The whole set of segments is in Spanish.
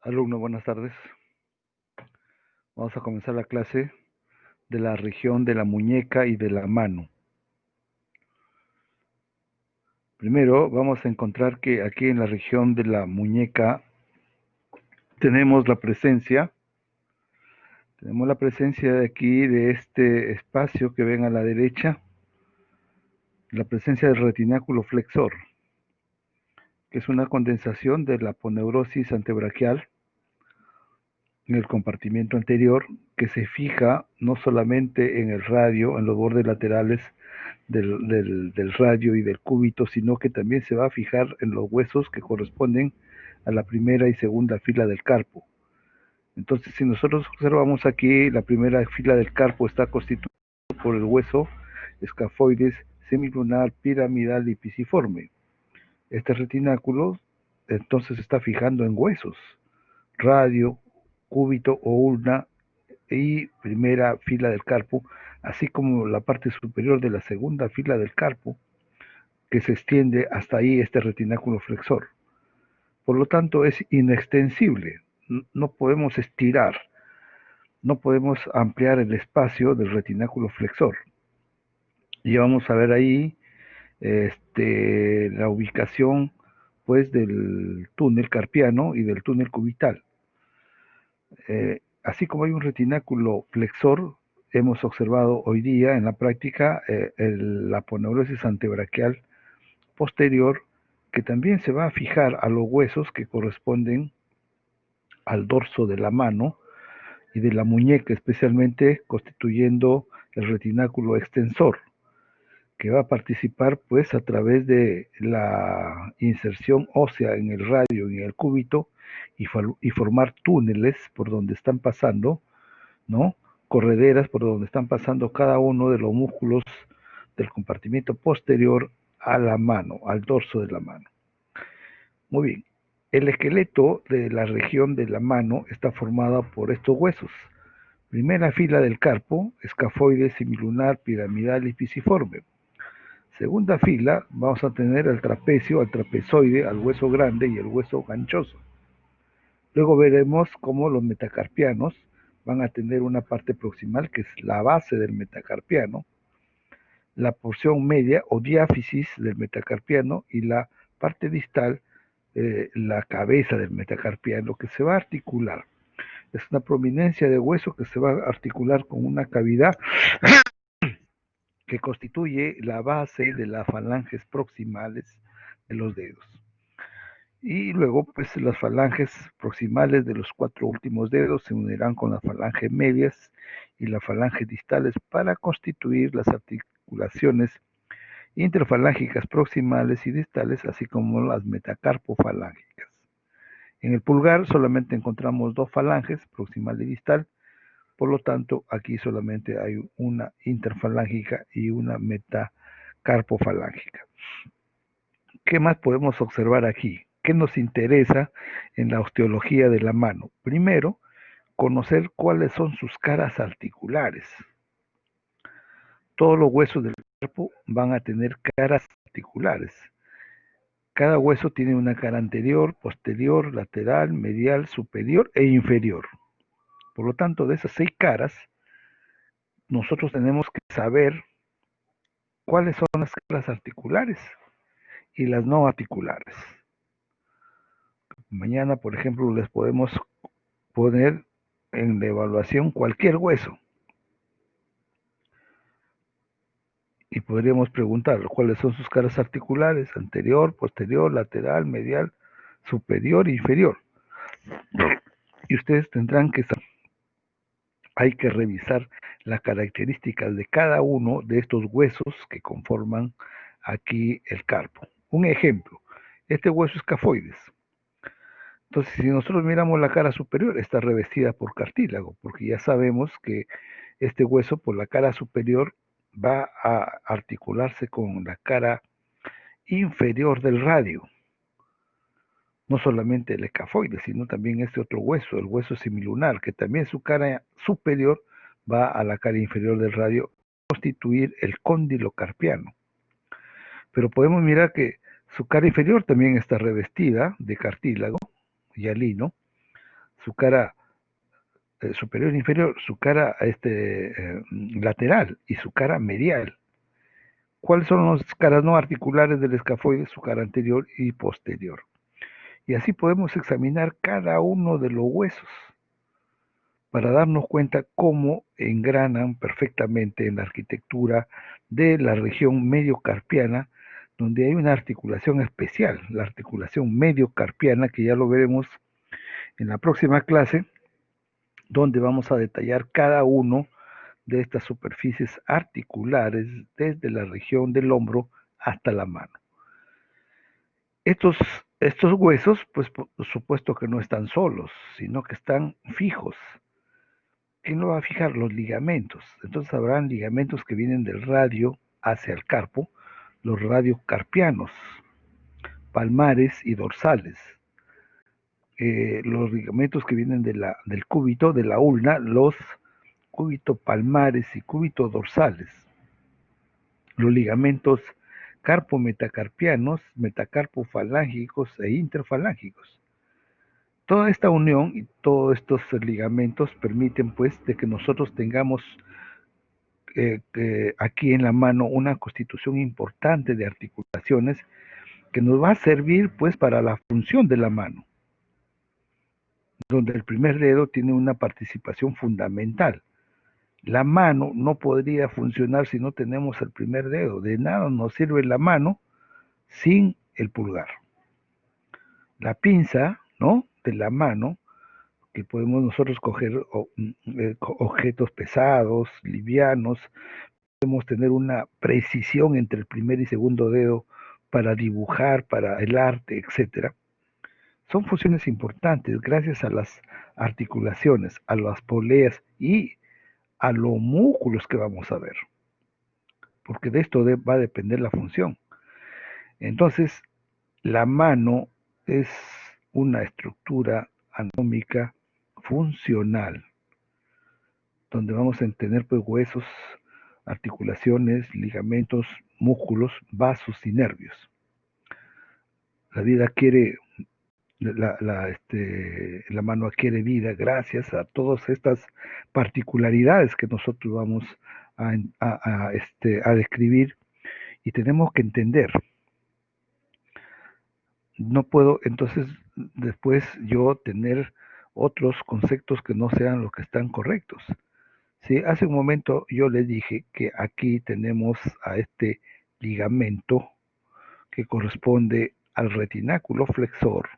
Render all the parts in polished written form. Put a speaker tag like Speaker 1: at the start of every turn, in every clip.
Speaker 1: Alumno, buenas tardes. Vamos a comenzar la clase de la región de la muñeca y de la mano. Primero vamos a encontrar que aquí en la región de la muñeca tenemos la presencia de aquí, de este espacio que ven a la derecha, la presencia del retináculo flexor, que es una condensación de la aponeurosis antebraquial en el compartimiento anterior, que se fija no solamente en el radio, en los bordes laterales del radio y del cúbito, sino que también se va a fijar en los huesos que corresponden a la primera y segunda fila del carpo. Entonces, si nosotros observamos aquí, la primera fila del carpo está constituida por el hueso escafoides semilunar, piramidal y pisiforme. Este retináculo entonces está fijando en huesos, radio, cúbito o ulna y primera fila del carpo, así como la parte superior de la segunda fila del carpo, que se extiende hasta ahí este retináculo flexor. Por lo tanto, es inextensible. No podemos estirar, no podemos ampliar el espacio del retináculo flexor. Y vamos a ver ahí la ubicación pues del túnel carpiano y del túnel cubital. Así como hay un retináculo flexor, hemos observado hoy día en la práctica la aponeurosis antebraquial posterior, que también se va a fijar a los huesos que corresponden al dorso de la mano y de la muñeca, especialmente constituyendo el retináculo extensor, que va a participar pues a través de la inserción ósea en el radio y en el cúbito y formar túneles por donde están pasando, ¿no? Correderas por donde están pasando cada uno de los músculos del compartimiento posterior a la mano, al dorso de la mano. Muy bien. El esqueleto de la región de la mano está formado por estos huesos. Primera fila del carpo, escafoide, semilunar, piramidal y pisiforme. Segunda fila, vamos a tener al trapecio, al trapezoide, al hueso grande y el hueso ganchoso. Luego veremos cómo los metacarpianos van a tener una parte proximal que es la base del metacarpiano, la porción media o diáfisis del metacarpiano y la parte distal, la cabeza del metacarpiano, que se va a articular. Es una prominencia de hueso que se va a articular con una cavidad que constituye la base de las falanges proximales de los dedos. Y luego, pues las falanges proximales de los 4 últimos dedos se unirán con las falanges medias y las falanges distales para constituir las articulaciones interfalángicas proximales y distales, así como las metacarpofalángicas. En el pulgar solamente encontramos 2 falanges, proximal y distal, por lo tanto aquí solamente hay una interfalángica y una metacarpofalángica. ¿Qué más podemos observar aquí? ¿Qué nos interesa en la osteología de la mano? Primero, conocer cuáles son sus caras articulares. Todos los huesos del cuerpo van a tener caras articulares. Cada hueso tiene una cara anterior, posterior, lateral, medial, superior e inferior. Por lo tanto, de esas 6 caras, nosotros tenemos que saber cuáles son las caras articulares y las no articulares. Mañana, por ejemplo, les podemos poner en la evaluación cualquier hueso y podríamos preguntar cuáles son sus caras articulares: anterior, posterior, lateral, medial, superior e inferior. Y ustedes tendrán que saber, hay que revisar las características de cada uno de estos huesos que conforman aquí el carpo. Un ejemplo, este hueso escafoides. Entonces, si nosotros miramos la cara superior, está revestida por cartílago, porque ya sabemos que este hueso por la cara superior va a articularse con la cara inferior del radio. No solamente el escafoide, sino también este otro hueso, el hueso semilunar, que también su cara superior va a la cara inferior del radio, constituir el cóndilo carpiano. Pero podemos mirar que su cara inferior también está revestida de cartílago hialino, su cara superior e inferior, su cara lateral y su cara medial. ¿Cuáles son las caras no articulares del escafoide? Su cara anterior y posterior. Y así podemos examinar cada uno de los huesos para darnos cuenta cómo engranan perfectamente en la arquitectura de la región mediocarpiana, donde hay una articulación especial, la articulación mediocarpiana, que ya lo veremos en la próxima clase, donde vamos a detallar cada uno de estas superficies articulares desde la región del hombro hasta la mano. Estos, estos huesos, pues por supuesto que no están solos, sino que están fijos. ¿Quién lo va a fijar? Los ligamentos. Entonces habrán ligamentos que vienen del radio hacia el carpo, los radiocarpianos, palmares y dorsales. Los ligamentos que vienen del cúbito, de la ulna, los cúbito-palmares y cúbito-dorsales. Los ligamentos carpo-metacarpianos, metacarpo-falángicos e interfalángicos. Toda esta unión y todos estos ligamentos permiten pues de que nosotros tengamos aquí en la mano una constitución importante de articulaciones que nos va a servir pues para la función de la mano, donde el primer dedo tiene una participación fundamental. La mano no podría funcionar si no tenemos el primer dedo. De nada nos sirve la mano sin el pulgar. La pinza, ¿no?, de la mano, que podemos nosotros coger objetos pesados, livianos, podemos tener una precisión entre el primer y segundo dedo para dibujar, para el arte, etcétera. Son funciones importantes gracias a las articulaciones, a las poleas y a los músculos que vamos a ver, porque de esto va a depender la función. Entonces, la mano es una estructura anatómica funcional, donde vamos a tener pues huesos, articulaciones, ligamentos, músculos, vasos y nervios. La vida adquiere, la mano adquiere vida gracias a todas estas particularidades que nosotros vamos a describir, y tenemos que entender. No puedo entonces después yo tener otros conceptos que no sean los que están correctos. Sí, hace un momento yo les dije que aquí tenemos a este ligamento que corresponde al retináculo flexor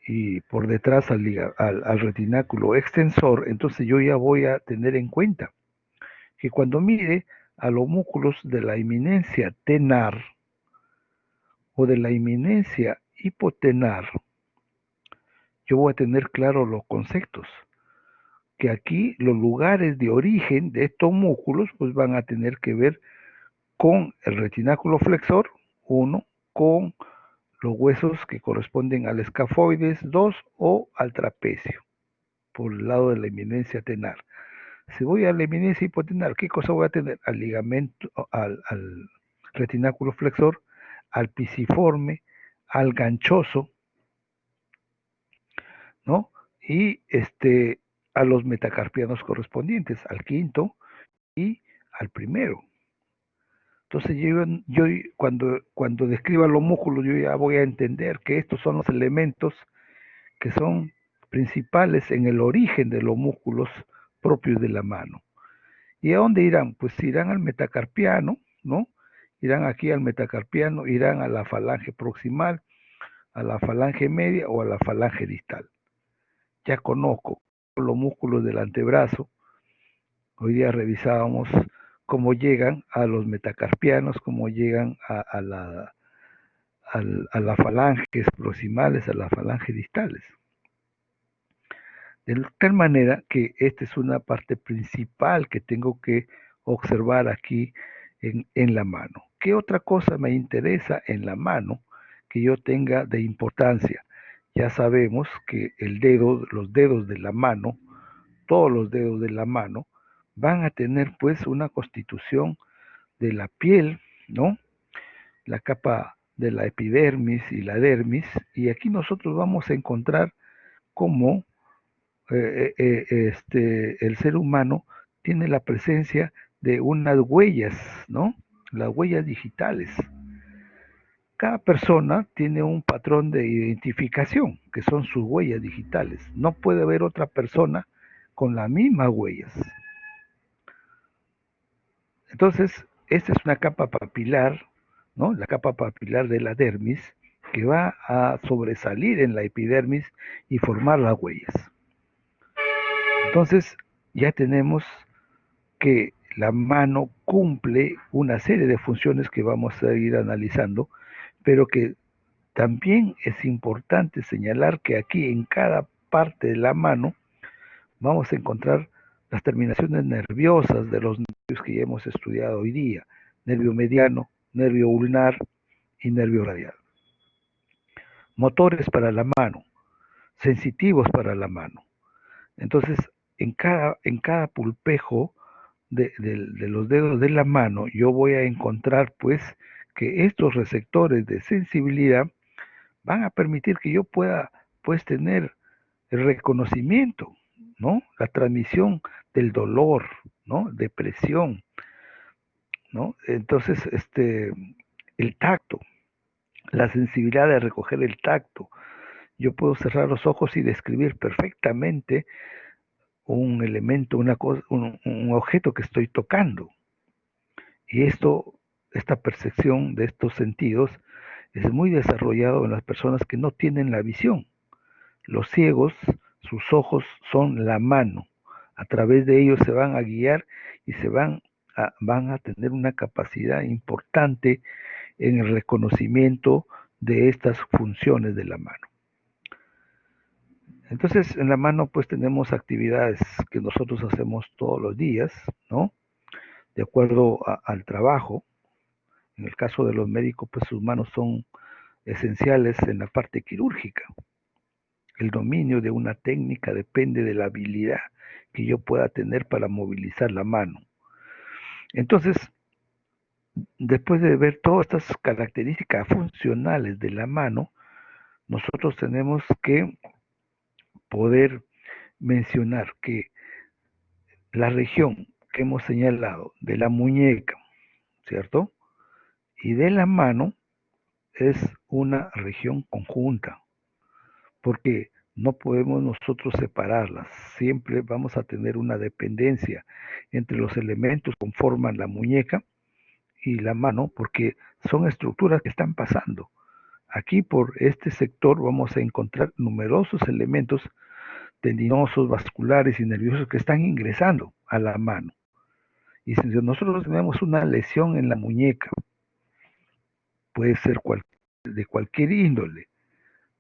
Speaker 1: y por detrás al retináculo extensor. Entonces yo ya voy a tener en cuenta que cuando mire a los músculos de la eminencia tenar o de la eminencia hipotenar, yo voy a tener claro los conceptos, que aquí los lugares de origen de estos músculos pues van a tener que ver con el retináculo flexor, 1, con los huesos que corresponden al escafoides, 2, o al trapecio, por el lado de la eminencia tenar. Si voy a la eminencia hipotenar, ¿qué cosa voy a tener? Al ligamento, al retináculo flexor, al pisiforme, al ganchoso, ¿no? Y a los metacarpianos correspondientes, al quinto y al primero. Entonces yo cuando describa los músculos, yo ya voy a entender que estos son los elementos que son principales en el origen de los músculos propios de la mano. ¿Y a dónde irán? Pues irán al metacarpiano, ¿no? Irán aquí al metacarpiano, irán a la falange proximal, a la falange media o a la falange distal. Ya conozco los músculos del antebrazo. Hoy día revisábamos cómo llegan a los metacarpianos, cómo llegan a las falanges proximales, a las falanges distales. De tal manera que esta es una parte principal que tengo que observar aquí en la mano. ¿Qué otra cosa me interesa en la mano que yo tenga de importancia? Ya sabemos que los dedos de la mano, todos los dedos de la mano, van a tener pues una constitución de la piel, ¿no? La capa de la epidermis y la dermis, y aquí nosotros vamos a encontrar cómo el ser humano tiene la presencia de unas huellas, ¿no? Las huellas digitales. Cada persona tiene un patrón de identificación, que son sus huellas digitales. No puede haber otra persona con las mismas huellas. Entonces, esta es una capa papilar, ¿no? La capa papilar de la dermis, que va a sobresalir en la epidermis y formar las huellas. Entonces, ya tenemos que la mano cumple una serie de funciones que vamos a ir analizando, pero que también es importante señalar que aquí en cada parte de la mano vamos a encontrar las terminaciones nerviosas de los nervios que ya hemos estudiado hoy día: nervio mediano, nervio ulnar y nervio radial. Motores para la mano, sensitivos para la mano. Entonces, en cada pulpejo de los dedos de la mano, yo voy a encontrar pues que estos receptores de sensibilidad van a permitir que yo pueda pues tener el reconocimiento, ¿no? La transmisión del dolor, ¿no? Depresión, ¿no? Entonces, el tacto, la sensibilidad de recoger el tacto. Yo puedo cerrar los ojos y describir perfectamente un elemento, una cosa, un objeto que estoy tocando. Y esta percepción de estos sentidos es muy desarrollado en las personas que no tienen la visión. Los ciegos, sus ojos son la mano. A través de ellos se van a guiar y van a tener una capacidad importante en el reconocimiento de estas funciones de la mano. Entonces, en la mano pues tenemos actividades que nosotros hacemos todos los días, ¿no? De acuerdo al trabajo. En el caso de los médicos, pues sus manos son esenciales en la parte quirúrgica. El dominio de una técnica depende de la habilidad que yo pueda tener para movilizar la mano. Entonces, después de ver todas estas características funcionales de la mano, nosotros tenemos que poder mencionar que la región que hemos señalado de la muñeca, ¿cierto? Y de la mano es una región conjunta, porque no podemos nosotros separarlas. Siempre vamos a tener una dependencia entre los elementos que conforman la muñeca y la mano, porque son estructuras que están pasando. Aquí por este sector vamos a encontrar numerosos elementos tendinosos, vasculares y nerviosos que están ingresando a la mano. Y si nosotros tenemos una lesión en la muñeca, puede ser de cualquier índole: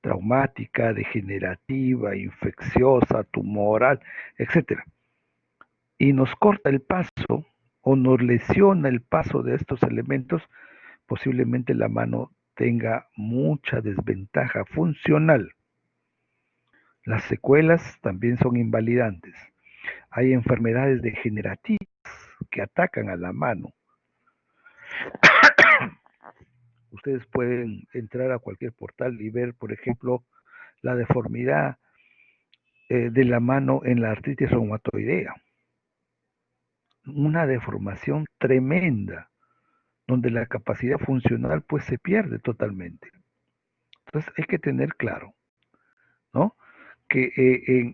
Speaker 1: traumática, degenerativa, infecciosa, tumoral, etcétera, y nos corta el paso o nos lesiona el paso de estos elementos, posiblemente la mano tenga mucha desventaja funcional. Las secuelas también son invalidantes. Hay enfermedades degenerativas que atacan a la mano. Ustedes pueden entrar a cualquier portal y ver, por ejemplo, la deformidad de la mano en la artritis reumatoidea. Una deformación tremenda, donde la capacidad funcional pues se pierde totalmente. Entonces hay que tener claro, ¿no? Que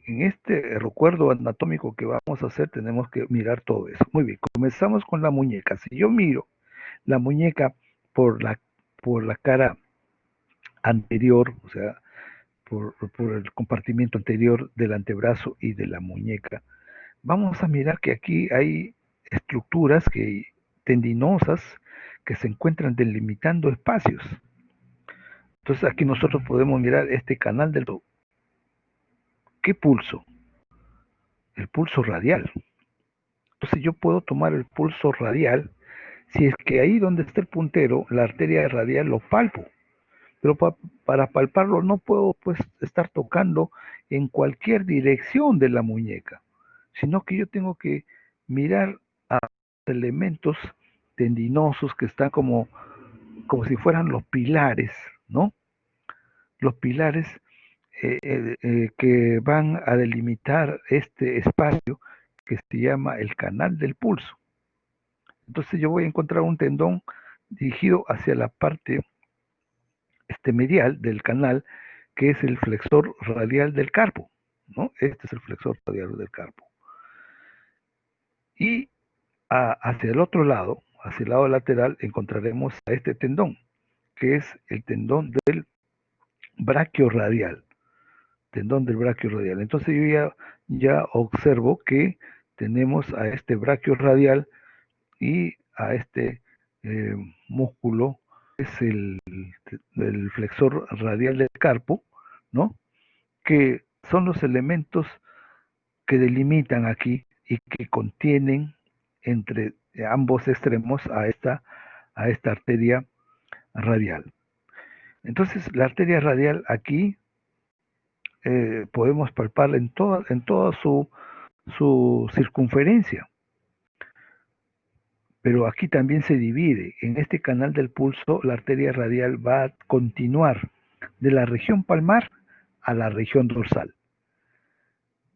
Speaker 1: en este recuerdo anatómico que vamos a hacer tenemos que mirar todo eso. Muy bien, comenzamos con la muñeca. Si yo miro la muñeca por la cara anterior, o sea, por el compartimiento anterior del antebrazo y de la muñeca, vamos a mirar que aquí hay estructuras tendinosas que se encuentran delimitando espacios. Entonces aquí nosotros podemos mirar este canal del... ¿Qué pulso? El pulso radial. Entonces yo puedo tomar el pulso radial si es que ahí donde está el puntero, la arteria radial, lo palpo. Pero para palparlo no puedo pues estar tocando en cualquier dirección de la muñeca, sino que yo tengo que mirar a elementos tendinosos que están como si fueran los pilares, ¿no? Los pilares que van a delimitar este espacio que se llama el canal del pulso. Entonces yo voy a encontrar un tendón dirigido hacia la parte medial del canal, que es el flexor radial del carpo, ¿no? Este es el flexor radial del carpo. Y hacia el otro lado, hacia el lado lateral, encontraremos a este tendón, que es el tendón del brachiorradial. Tendón del brachiorradial. Entonces yo ya observo que tenemos a este brachiorradial y a este músculo, es el flexor radial del carpo, ¿no? Que son los elementos que delimitan aquí y que contienen entre ambos extremos a esta arteria radial. Entonces, la arteria radial aquí podemos palparla en toda su circunferencia. Pero aquí también se divide. En este canal del pulso, la arteria radial va a continuar de la región palmar a la región dorsal.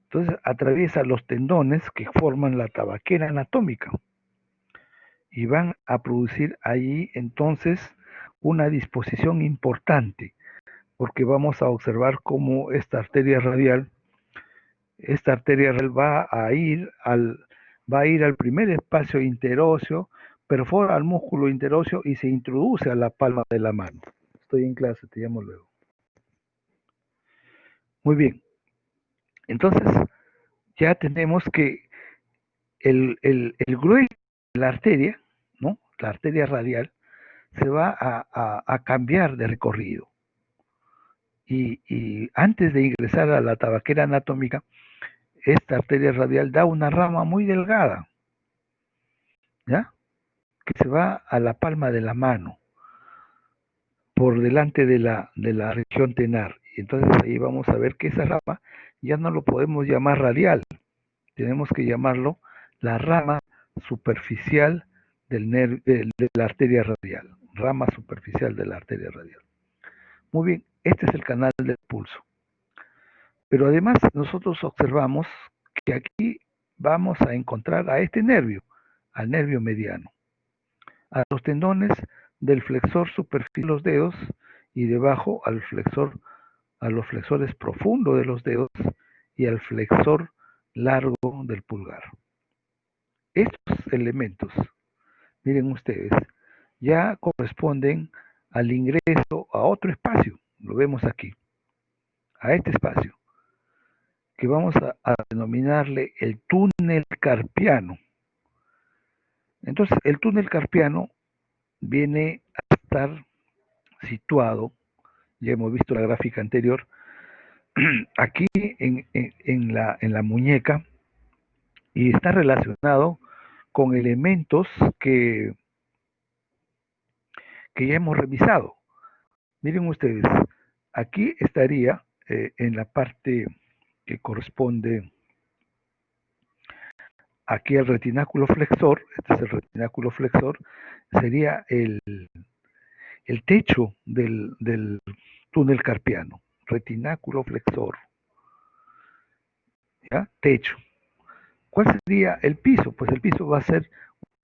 Speaker 1: Entonces atraviesa los tendones que forman la tabaquera anatómica y van a producir allí entonces una disposición importante, porque vamos a observar cómo esta arteria radial va a ir al primer espacio interóseo, perfora al músculo interóseo y se introduce a la palma de la mano. Estoy en clase, te llamo luego. Muy bien. Entonces, ya tenemos que el grueso de la arteria, ¿no? La arteria radial, se va a cambiar de recorrido. Y antes de ingresar a la tabaquera anatómica, esta arteria radial da una rama muy delgada, ¿ya? Que se va a la palma de la mano, por delante de la región tenar. Y entonces ahí vamos a ver que esa rama ya no lo podemos llamar radial, tenemos que llamarlo la rama superficial de la arteria radial, rama superficial de la arteria radial. Muy bien, este es el canal del pulso. Pero además nosotros observamos que aquí vamos a encontrar a este nervio, al nervio mediano, a los tendones del flexor superficial de los dedos y debajo a los flexores profundos de los dedos y al flexor largo del pulgar. Estos elementos, miren ustedes, ya corresponden al ingreso a otro espacio, lo vemos aquí, a este espacio, que vamos a denominarle el túnel carpiano. Entonces, el túnel carpiano viene a estar situado, ya hemos visto la gráfica anterior, aquí en la muñeca, y está relacionado con elementos que ya hemos revisado. Miren ustedes, aquí estaría en la parte que corresponde aquí al retináculo flexor, este es el retináculo flexor, sería el techo del túnel carpiano, retináculo flexor, ¿ya? Techo. ¿Cuál sería el piso? Pues el piso va a ser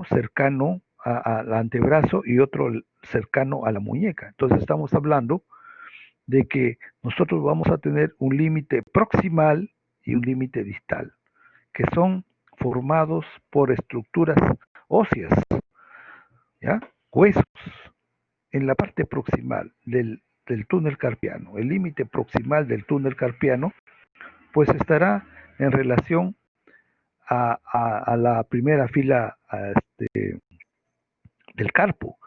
Speaker 1: cercano al antebrazo y otro cercano a la muñeca. Entonces estamos hablando de que nosotros vamos a tener un límite proximal y un límite distal, que son formados por estructuras óseas, ¿ya? Huesos. En la parte proximal del túnel carpiano, el límite proximal del túnel carpiano, pues estará en relación a la primera fila del carpo,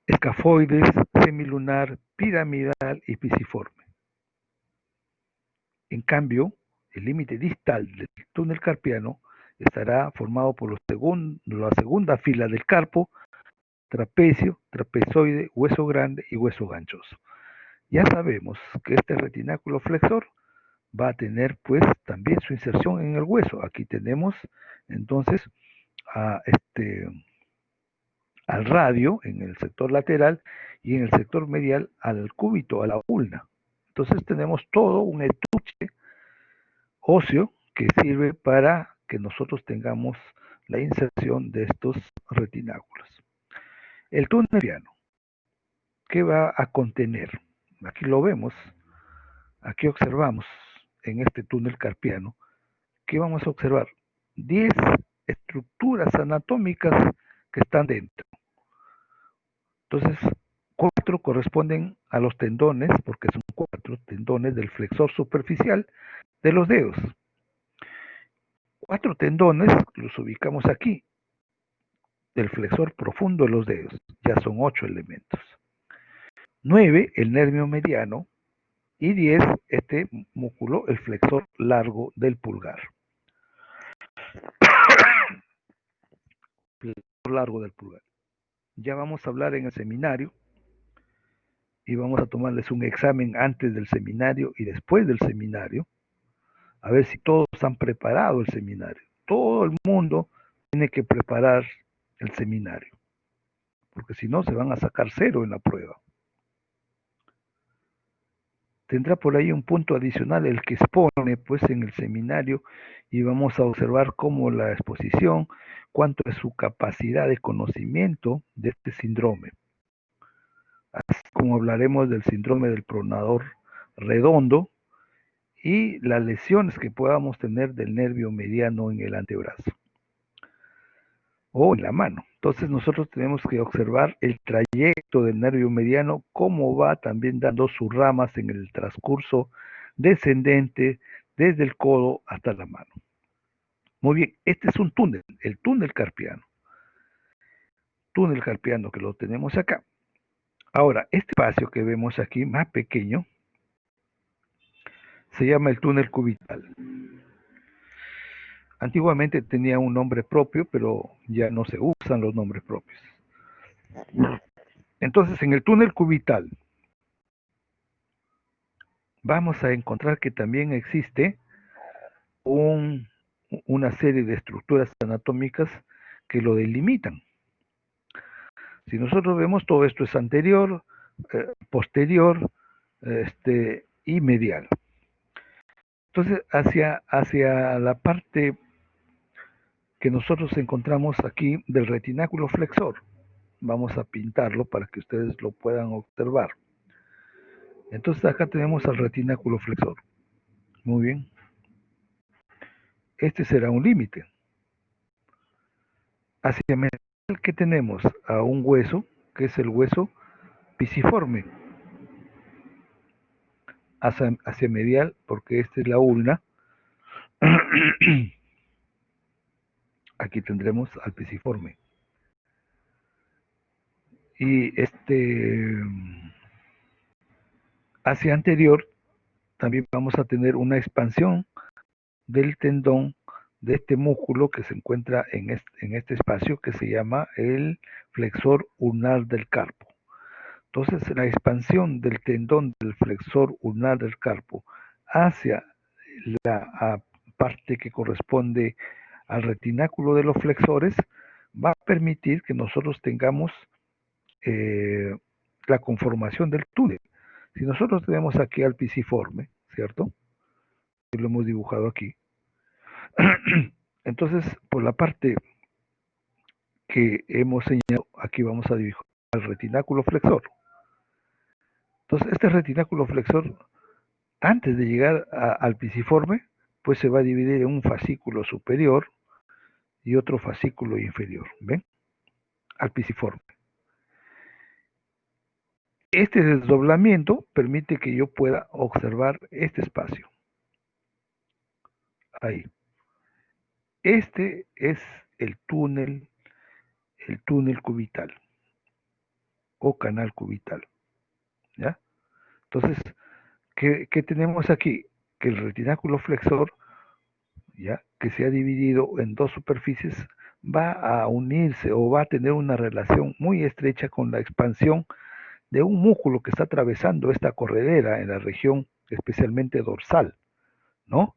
Speaker 1: escafoides, semilunar, piramidal y pisiforme. En cambio, el límite distal del túnel carpiano estará formado por la segunda fila del carpo, trapecio, trapezoide, hueso grande y hueso ganchoso. Ya sabemos que este retináculo flexor va a tener pues también su inserción en el hueso. Aquí tenemos entonces al radio en el sector lateral y en el sector medial al cúbito, a la ulna. Entonces tenemos todo un estuche óseo que sirve para que nosotros tengamos la inserción de estos retináculos. El túnel carpiano, ¿qué va a contener? Aquí lo vemos, aquí observamos en este túnel carpiano, ¿qué vamos a observar? 10 estructuras anatómicas que están dentro. Entonces, 4 corresponden a los tendones, porque son 4 tendones del flexor superficial de los dedos. 4 tendones los ubicamos aquí, del flexor profundo de los dedos. Ya son 8 elementos. 9, el nervio mediano. Y 10, este músculo, el flexor largo del pulgar. Flexor largo del pulgar. Ya vamos a hablar en el seminario y vamos a tomarles un examen antes del seminario y después del seminario, a ver si todos han preparado el seminario. Todo el mundo tiene que preparar el seminario, porque si no se van a sacar 0 en la prueba. Tendrá por ahí un punto adicional el que expone pues en el seminario y vamos a observar cómo la exposición, cuánto es su capacidad de conocimiento de este síndrome. Así como hablaremos del síndrome del pronador redondo y las lesiones que podamos tener del nervio mediano en el antebrazo o en la mano. Entonces nosotros tenemos que observar el trayecto del nervio mediano, cómo va también dando sus ramas en el transcurso descendente desde el codo hasta la mano. Muy bien, este es un túnel, el túnel carpiano. Túnel carpiano que lo tenemos acá. Ahora, este espacio que vemos aquí, más pequeño, se llama el túnel cubital. Antiguamente tenía un nombre propio, pero ya no se usan los nombres propios. Entonces, en el túnel cubital vamos a encontrar que también existe una serie de estructuras anatómicas que lo delimitan. Si nosotros vemos, todo esto es anterior, posterior y medial. Entonces, hacia la parte que nosotros encontramos aquí del retináculo flexor, vamos a pintarlo para que ustedes lo puedan observar. Entonces acá tenemos al retináculo flexor. Muy bien. Este será un límite. Hacia medial que tenemos a un hueso, que es el hueso pisiforme. Hacia medial, porque esta es la ulna. Aquí tendremos al pisiforme. Y hacia anterior también vamos a tener una expansión del tendón de este músculo que se encuentra en este espacio que se llama el flexor ulnar del carpo. Entonces, la expansión del tendón del flexor ulnar del carpo hacia la parte que corresponde al retináculo de los flexores va a permitir que nosotros tengamos la conformación del túnel. Si nosotros tenemos aquí al pisiforme, ¿cierto? Que lo hemos dibujado aquí. Entonces, por la parte que hemos señalado, aquí vamos a dibujar el retináculo flexor. Entonces, este retináculo flexor, antes de llegar al pisiforme, pues se va a dividir en un fascículo superior y otro fascículo inferior, ¿ven? Al pisiforme. Este desdoblamiento permite que yo pueda observar este espacio. Ahí. Este es el túnel cubital o canal cubital, ¿ya? Entonces, ¿qué tenemos aquí? Que el retináculo flexor, ¿ya? Que se ha dividido en dos superficies, va a unirse o va a tener una relación muy estrecha con la expansión de un músculo que está atravesando esta corredera en la región especialmente dorsal, ¿no?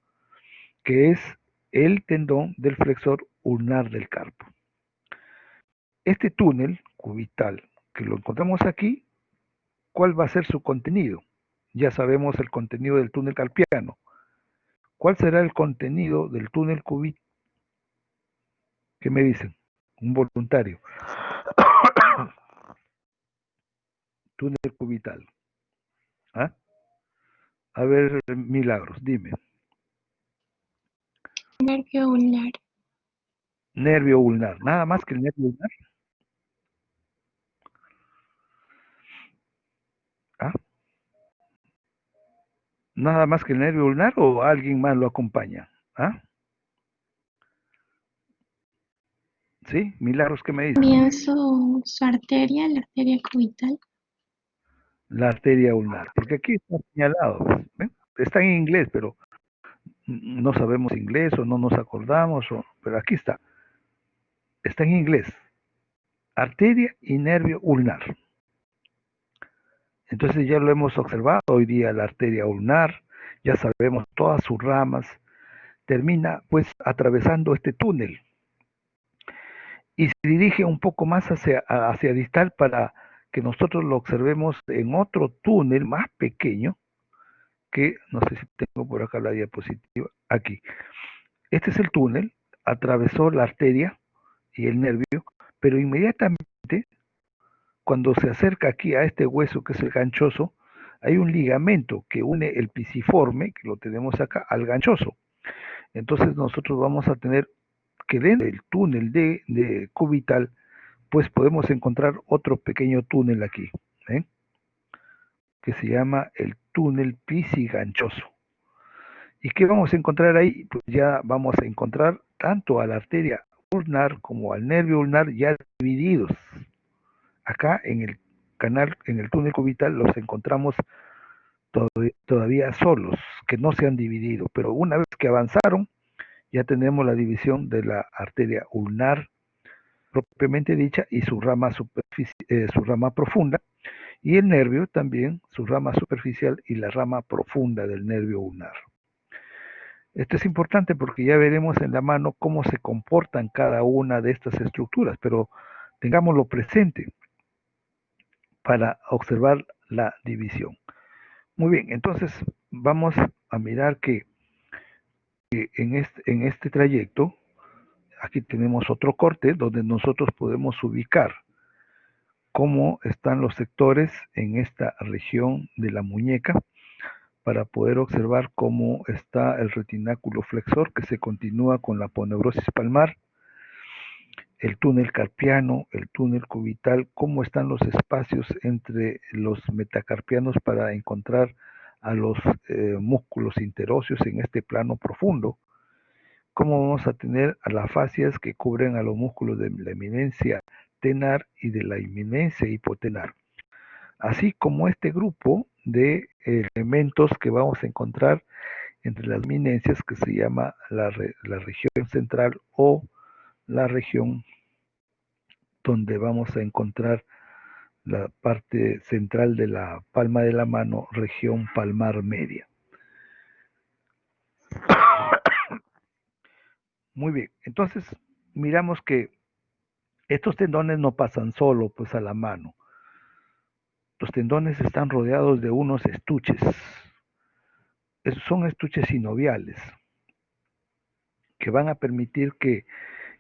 Speaker 1: Que es el tendón del flexor ulnar del carpo. Este túnel cubital, que lo encontramos aquí, ¿cuál va a ser su contenido? Ya sabemos el contenido del túnel carpiano. ¿Cuál será el contenido del túnel cubital? ¿Qué me dicen? Un voluntario. Túnel cubital. ¿Ah? A ver, Milagros, dime.
Speaker 2: Nervio ulnar.
Speaker 1: Nervio ulnar. Nada más que el nervio ulnar. ¿Ah? Nada más que el nervio ulnar o alguien más lo acompaña. ¿Ah? ¿Sí? Milagros, ¿qué me dices?
Speaker 2: También su arteria, la arteria cubital.
Speaker 1: La arteria ulnar. Porque aquí está señalado. ¿Ven? Está en inglés, pero no sabemos inglés o no nos acordamos, pero aquí está. Está en inglés. Arteria y nervio ulnar. Entonces ya lo hemos observado hoy día, la arteria ulnar, ya sabemos todas sus ramas, termina pues atravesando este túnel y se dirige un poco más hacia distal para que nosotros lo observemos en otro túnel más pequeño, que no sé si tengo por acá la diapositiva, aquí. Este es el túnel, atravesó la arteria y el nervio, pero inmediatamente cuando se acerca aquí a este hueso que es el ganchoso, hay un ligamento que une el pisiforme, que lo tenemos acá, al ganchoso. Entonces nosotros vamos a tener que dentro del túnel de cubital, pues podemos encontrar otro pequeño túnel aquí, ¿eh? Que se llama el túnel pisiganchoso. ¿Y qué vamos a encontrar ahí? Pues ya vamos a encontrar tanto a la arteria ulnar como al nervio ulnar ya divididos. Acá en el canal, en el túnel cubital, los encontramos todavía solos, que no se han dividido, pero una vez que avanzaron, ya tenemos la división de la arteria ulnar propiamente dicha y su rama, su rama profunda, y el nervio también, su rama superficial y la rama profunda del nervio ulnar. Esto es importante porque ya veremos en la mano cómo se comportan cada una de estas estructuras, pero tengámoslo presente para observar la división. Muy bien, entonces vamos a mirar que en este trayecto, aquí tenemos otro corte donde nosotros podemos ubicar cómo están los sectores en esta región de la muñeca para poder observar cómo está el retináculo flexor que se continúa con la aponeurosis palmar, el túnel carpiano, el túnel cubital, cómo están los espacios entre los metacarpianos para encontrar a los músculos interóseos en este plano profundo, cómo vamos a tener a las fascias que cubren a los músculos de la eminencia tenar y de la eminencia hipotenar, así como este grupo de elementos que vamos a encontrar entre las eminencias que se llama la región central o la región donde vamos a encontrar la parte central de la palma de la mano, región palmar media. Muy bien, entonces miramos que estos tendones no pasan solo pues a la mano. Los tendones están rodeados de unos estuches. Esos son estuches sinoviales que van a permitir que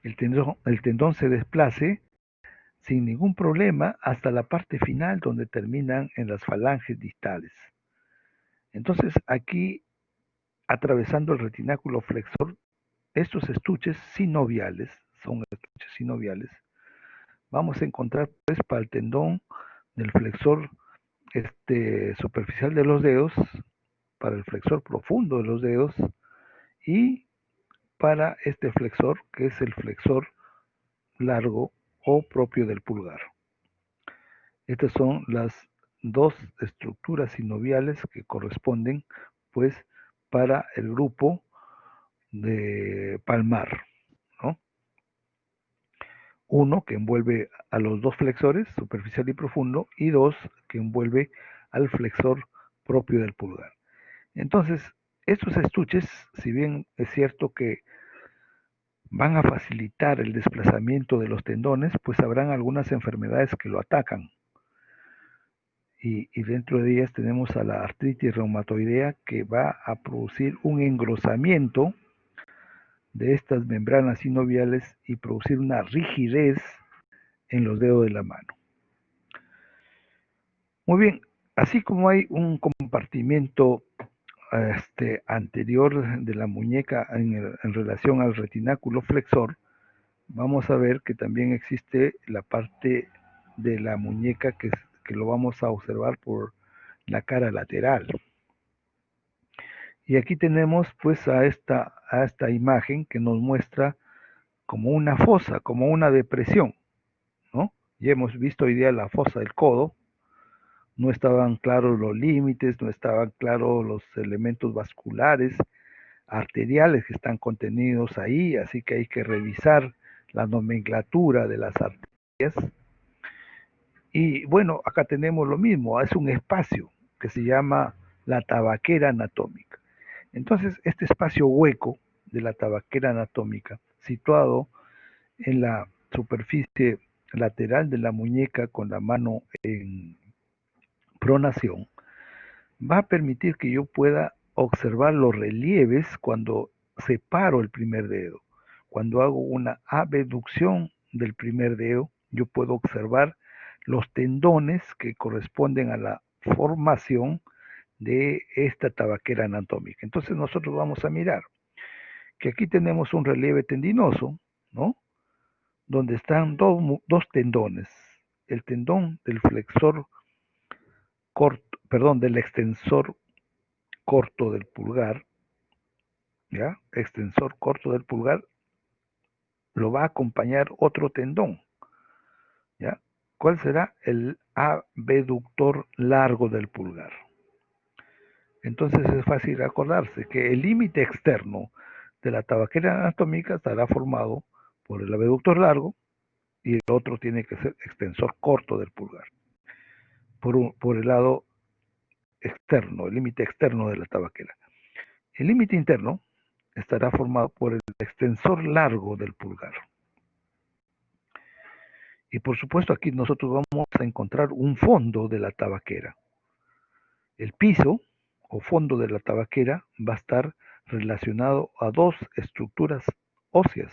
Speaker 1: el tendón se desplace sin ningún problema hasta la parte final donde terminan en las falanges distales. Entonces aquí, atravesando el retináculo flexor, estos estuches sinoviales, son estuches sinoviales, vamos a encontrar pues para el tendón del flexor superficial de los dedos, para el flexor profundo de los dedos y para este flexor que es el flexor largo o propio del pulgar. Estas son las dos estructuras sinoviales que corresponden pues para el grupo de palmar, ¿no? Uno que envuelve a los dos flexores, superficial y profundo, y dos que envuelve al flexor propio del pulgar. Entonces, estos estuches, si bien es cierto que van a facilitar el desplazamiento de los tendones, pues habrán algunas enfermedades que lo atacan. y dentro de ellas tenemos a la artritis reumatoidea, que va a producir un engrosamiento de estas membranas sinoviales y producir una rigidez en los dedos de la mano. Muy bien, así como hay un compartimiento anterior de la muñeca en relación al retináculo flexor, vamos a ver que también existe la parte de la muñeca que lo vamos a observar por la cara lateral. Y aquí tenemos pues a esta imagen que nos muestra como una fosa, como una depresión, ¿no? Ya hemos visto hoy día la fosa del codo, no estaban claros los límites, no estaban claros los elementos vasculares, arteriales que están contenidos ahí, así que hay que revisar la nomenclatura de las arterias. Y bueno, acá tenemos lo mismo, es un espacio que se llama la tabaquera anatómica. Entonces, este espacio hueco de la tabaquera anatómica, situado en la superficie lateral de la muñeca con la mano en pronación, va a permitir que yo pueda observar los relieves cuando separo el primer dedo. Cuando hago una abducción del primer dedo, yo puedo observar los tendones que corresponden a la formación de esta tabaquera anatómica. Entonces nosotros vamos a mirar que aquí tenemos un relieve tendinoso, ¿no? Donde están dos tendones. El tendón del flexor corto, perdón, del extensor corto del pulgar, ¿ya? Extensor corto del pulgar, lo va a acompañar otro tendón, ¿ya? ¿Cuál será? El abductor largo del pulgar. Entonces es fácil acordarse que el límite externo de la tabaquera anatómica estará formado por el abductor largo y el otro tiene que ser extensor corto del pulgar. Por el lado externo, el límite externo de la tabaquera. El límite interno estará formado por el extensor largo del pulgar. Y por supuesto aquí nosotros vamos a encontrar un fondo de la tabaquera. El piso o fondo de la tabaquera va a estar relacionado a dos estructuras óseas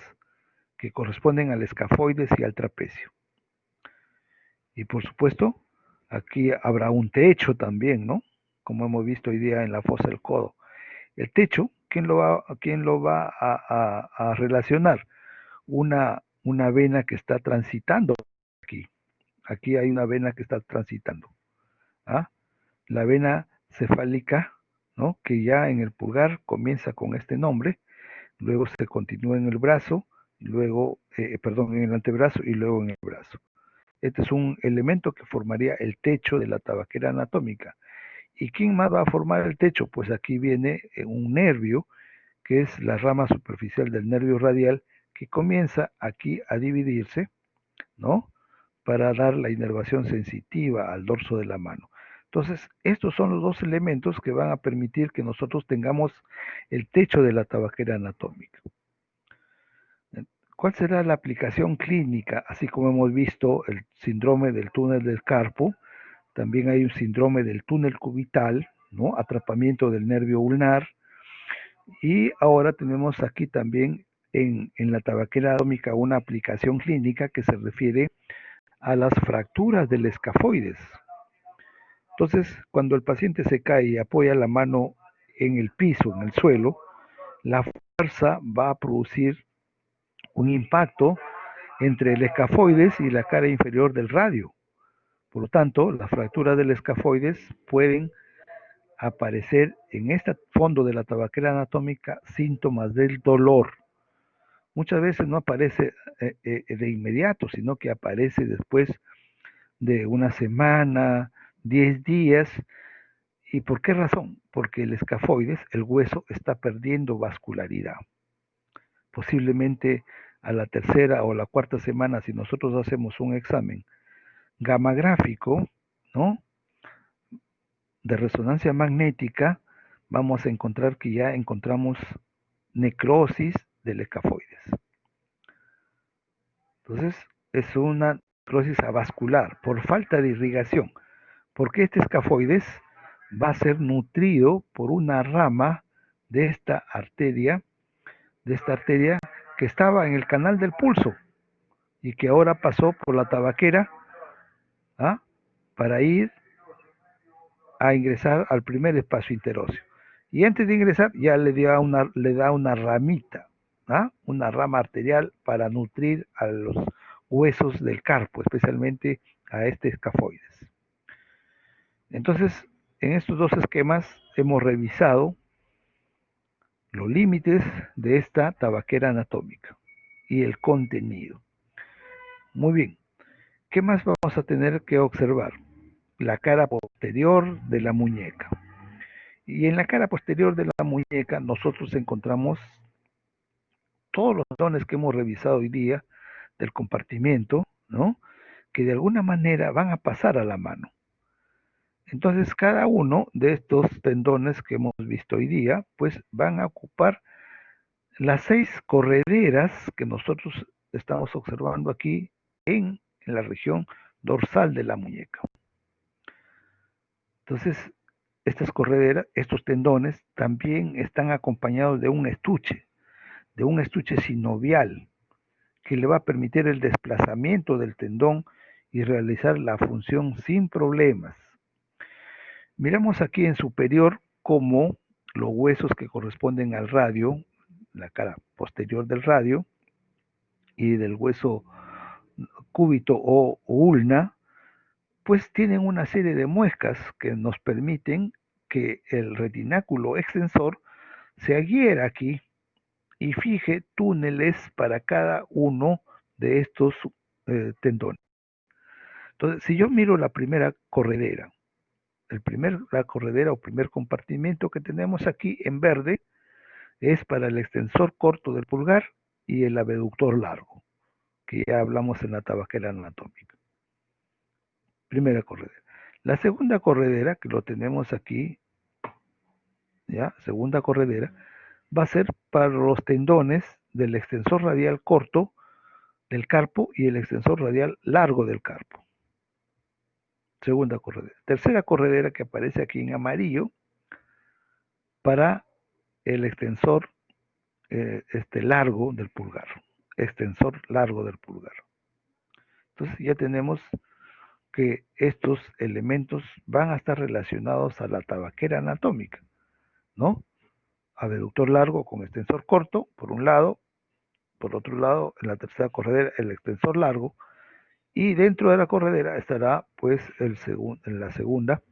Speaker 1: que corresponden al escafoides y al trapecio. Y por supuesto, aquí habrá un techo también, ¿no? Como hemos visto hoy día en la fosa del codo. El techo, ¿quién lo va a relacionar? Una vena que está transitando aquí. Aquí hay una vena que está transitando. ¿Ah? La vena cefálica, ¿no? Que ya en el pulgar comienza con este nombre, luego se continúa en el brazo, luego, en el antebrazo y luego en el brazo. Este es un elemento que formaría el techo de la tabaquera anatómica. ¿Y quién más va a formar el techo? Pues aquí viene un nervio, que es la rama superficial del nervio radial, que comienza aquí a dividirse, ¿no? Para dar la inervación sensitiva al dorso de la mano. Entonces, estos son los dos elementos que van a permitir que nosotros tengamos el techo de la tabaquera anatómica. ¿Cuál será la aplicación clínica? Así como hemos visto el síndrome del túnel del carpo, también hay un síndrome del túnel cubital, ¿no? Atrapamiento del nervio ulnar. Y ahora tenemos aquí también en la tabaquera anatómica una aplicación clínica que se refiere a las fracturas del escafoides. Entonces, cuando el paciente se cae y apoya la mano en el piso, en el suelo, la fuerza va a producir un impacto entre el escafoides y la cara inferior del radio. Por lo tanto, las fracturas del escafoides pueden aparecer en este fondo de la tabaquera anatómica síntomas del dolor. Muchas veces no aparece de inmediato, sino que aparece después de una semana, 10 días. ¿Y por qué razón? Porque el escafoides, el hueso, está perdiendo vascularidad. Posiblemente a la tercera o la cuarta semana, si nosotros hacemos un examen gamagráfico, ¿no? De resonancia magnética, vamos a encontrar que ya encontramos necrosis del escafoides. Entonces, es una necrosis avascular por falta de irrigación. porque este escafoides va a ser nutrido por una rama de esta arteria que estaba en el canal del pulso y que ahora pasó por la tabaquera, ¿ah?, para ir a ingresar al primer espacio interóseo. Y antes de ingresar ya le da una ramita, ¿ah?, una rama arterial para nutrir a los huesos del carpo, especialmente a este escafoides. Entonces, en estos dos esquemas hemos revisado los límites de esta tabaquera anatómica y el contenido. Muy bien, ¿qué más vamos a tener que observar? La cara posterior de la muñeca. Y en la cara posterior de la muñeca nosotros encontramos todos los tendones que hemos revisado hoy día del compartimiento, ¿no?, que de alguna manera van a pasar a la mano. Entonces, cada uno de estos tendones que hemos visto hoy día, pues van a ocupar las 6 correderas que nosotros estamos observando aquí en la región dorsal de la muñeca. Entonces, estas correderas, estos tendones, también están acompañados de un estuche sinovial, que le va a permitir el desplazamiento del tendón y realizar la función sin problemas. Miramos aquí en superior cómo los huesos que corresponden al radio, la cara posterior del radio y del hueso cúbito o ulna, pues tienen una serie de muescas que nos permiten que el retináculo extensor se adhiera aquí y fije túneles para cada uno de estos tendones. Entonces, si yo miro la primera corredera, la corredera o primer compartimiento que tenemos aquí en verde es para el extensor corto del pulgar y el abductor largo, que ya hablamos en la tabaquera anatómica. Primera corredera. La segunda corredera, que lo tenemos aquí, ya, segunda corredera, va a ser para los tendones del extensor radial corto del carpo y el extensor radial largo del carpo. Segunda corredera. Tercera corredera que aparece aquí en amarillo para el extensor largo del pulgar. Extensor largo del pulgar. Entonces ya tenemos que estos elementos van a estar relacionados a la tabaquera anatómica, ¿no? Abductor largo con extensor corto, por un lado, por otro lado, en la tercera corredera, el extensor largo, y dentro de la corredera estará, pues, en la segunda,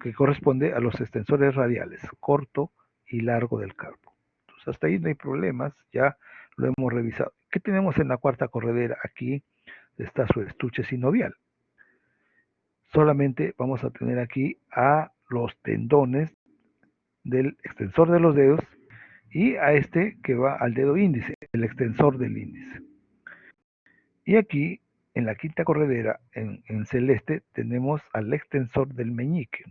Speaker 1: que corresponde a los extensores radiales, corto y largo del carpo. Entonces, hasta ahí no hay problemas, ya lo hemos revisado. ¿Qué tenemos en la cuarta corredera? Aquí está su estuche sinovial. Solamente vamos a tener aquí a los tendones del extensor de los dedos y a este que va al dedo índice, el extensor del índice. Y aquí, en la quinta corredera, en celeste, tenemos al extensor del meñique.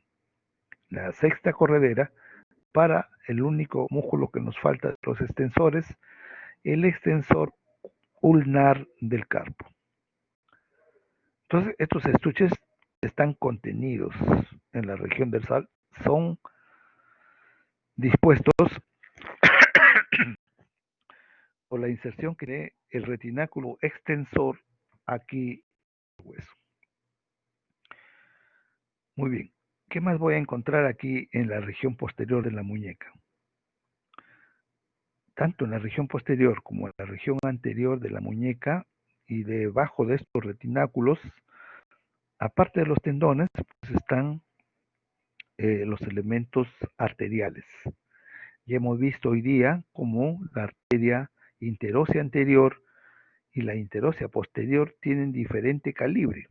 Speaker 1: La sexta corredera, para el único músculo que nos falta de los extensores, el extensor ulnar del carpo. Entonces, estos estuches están contenidos en la región dorsal, son dispuestos por la inserción que tiene el retináculo extensor aquí en el hueso. Muy bien. ¿Qué más voy a encontrar aquí en la región posterior de la muñeca? Tanto en la región posterior como en la región anterior de la muñeca y debajo de estos retináculos, aparte de los tendones, pues están los elementos arteriales. Ya hemos visto hoy día cómo la arteria interósea anterior y la interósea posterior tienen diferente calibre.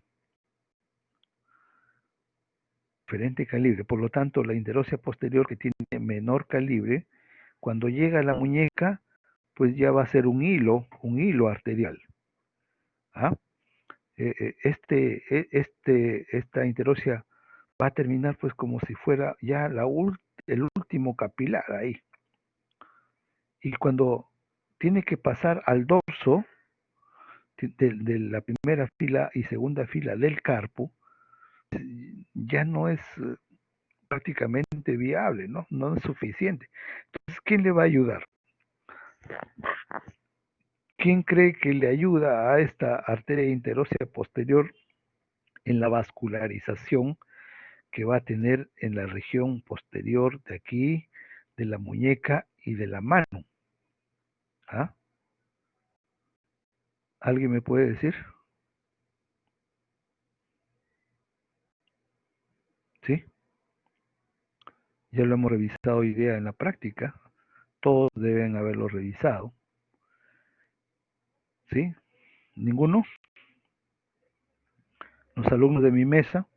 Speaker 1: Por lo tanto, la interósea posterior, que tiene menor calibre, cuando llega a la muñeca, pues ya va a ser un hilo arterial. ¿Ah? Esta interósea va a terminar pues como si fuera ya el último capilar ahí. Y cuando tiene que pasar al dorso de la primera fila y segunda fila del carpo, ya no es prácticamente viable, ¿no? No es suficiente. Entonces, ¿quién le va a ayudar? ¿Quién cree que le ayuda a esta arteria interósea posterior en la vascularización que va a tener en la región posterior de aquí, de la muñeca y de la mano? ¿Ah? ¿Alguien me puede decir? ¿Sí? Ya lo hemos revisado hoy día en la práctica. Todos deben haberlo revisado. ¿Sí? ¿Ninguno? Los alumnos de mi mesa,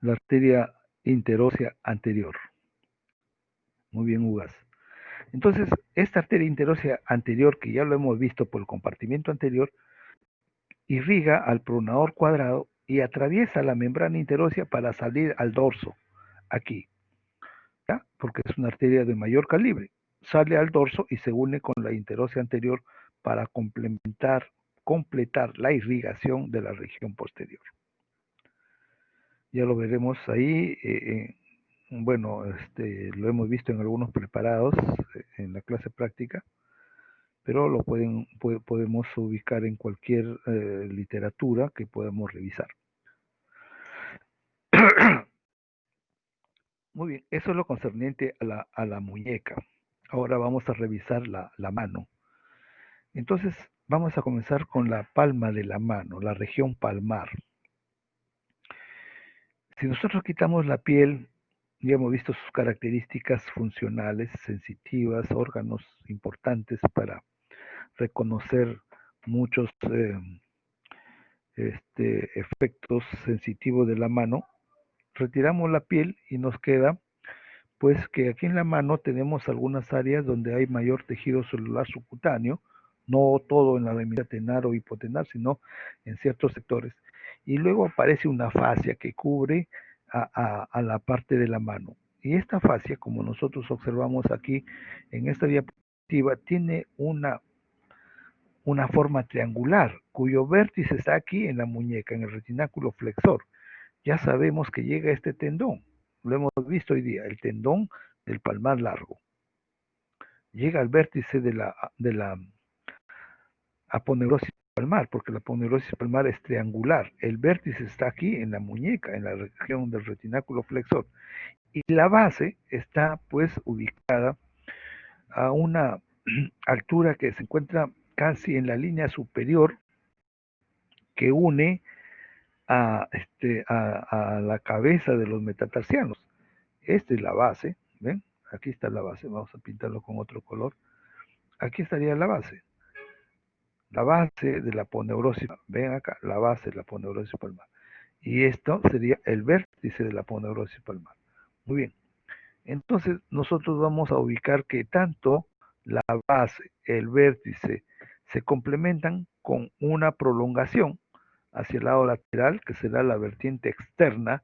Speaker 1: la arteria interósea anterior. Muy bien, Ugas. Entonces, esta arteria interósea anterior, que ya lo hemos visto por el compartimiento anterior, irriga al pronador cuadrado y atraviesa la membrana interósea para salir al dorso, aquí, ¿ya? Porque es una arteria de mayor calibre. Sale al dorso y se une con la interósea anterior para completar la irrigación de la región posterior. Ya lo veremos ahí. Bueno, lo hemos visto en algunos preparados en la clase práctica, pero lo podemos ubicar en cualquier literatura que podamos revisar. Muy bien, eso es lo concerniente a la muñeca. Ahora vamos a revisar la mano. Entonces, vamos a comenzar con la palma de la mano, la región palmar. Si nosotros quitamos la piel, ya hemos visto sus características funcionales, sensitivas, órganos importantes para reconocer muchos efectos sensitivos de la mano. Retiramos la piel y nos queda pues que aquí en la mano tenemos algunas áreas donde hay mayor tejido celular subcutáneo, no todo en la remisa tenar o hipotenar, sino en ciertos sectores. Y luego aparece una fascia que cubre a la parte de la mano. Y esta fascia, como nosotros observamos aquí en esta diapositiva, tiene una forma triangular, cuyo vértice está aquí en la muñeca, en el retináculo flexor. Ya sabemos que llega este tendón, lo hemos visto hoy día, el tendón del palmar largo. Llega al vértice de la aponeurosis palmar, porque la aponeurosis palmar es triangular. El vértice está aquí en la muñeca, en la región del retináculo flexor. Y la base está pues ubicada a una altura que se encuentra casi en la línea superior que une a la cabeza de los metatarsianos. Esta es la base, ¿ven? Aquí está la base, vamos a pintarlo con otro color. Aquí estaría la base de la aponeurosis, ven acá, la base de la aponeurosis palmar. Y esto sería el vértice de la aponeurosis palmar. Muy bien, entonces nosotros vamos a ubicar que tanto la base, el vértice, se complementan con una prolongación hacia el lado lateral, que será la vertiente externa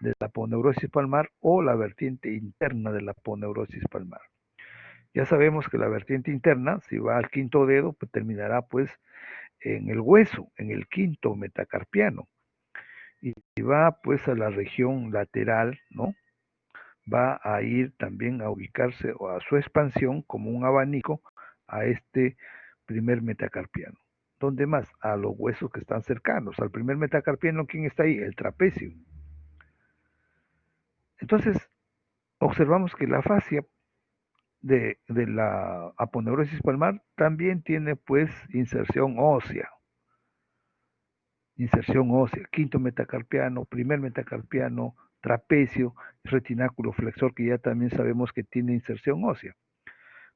Speaker 1: de la aponeurosis palmar o la vertiente interna de la aponeurosis palmar. Ya sabemos que la vertiente interna, si va al quinto dedo, pues terminará pues en el hueso, en el quinto metacarpiano. Y si va pues a la región lateral, ¿no? Va a ir también a ubicarse o a su expansión como un abanico a este primer metacarpiano. ¿Dónde más? A los huesos que están cercanos. Al primer metacarpiano, ¿quién está ahí? El trapecio. Entonces, observamos que la fascia de la aponeurosis palmar también tiene pues inserción ósea. Quinto metacarpiano, primer metacarpiano, trapecio, retináculo flexor, que ya también sabemos que tiene inserción ósea.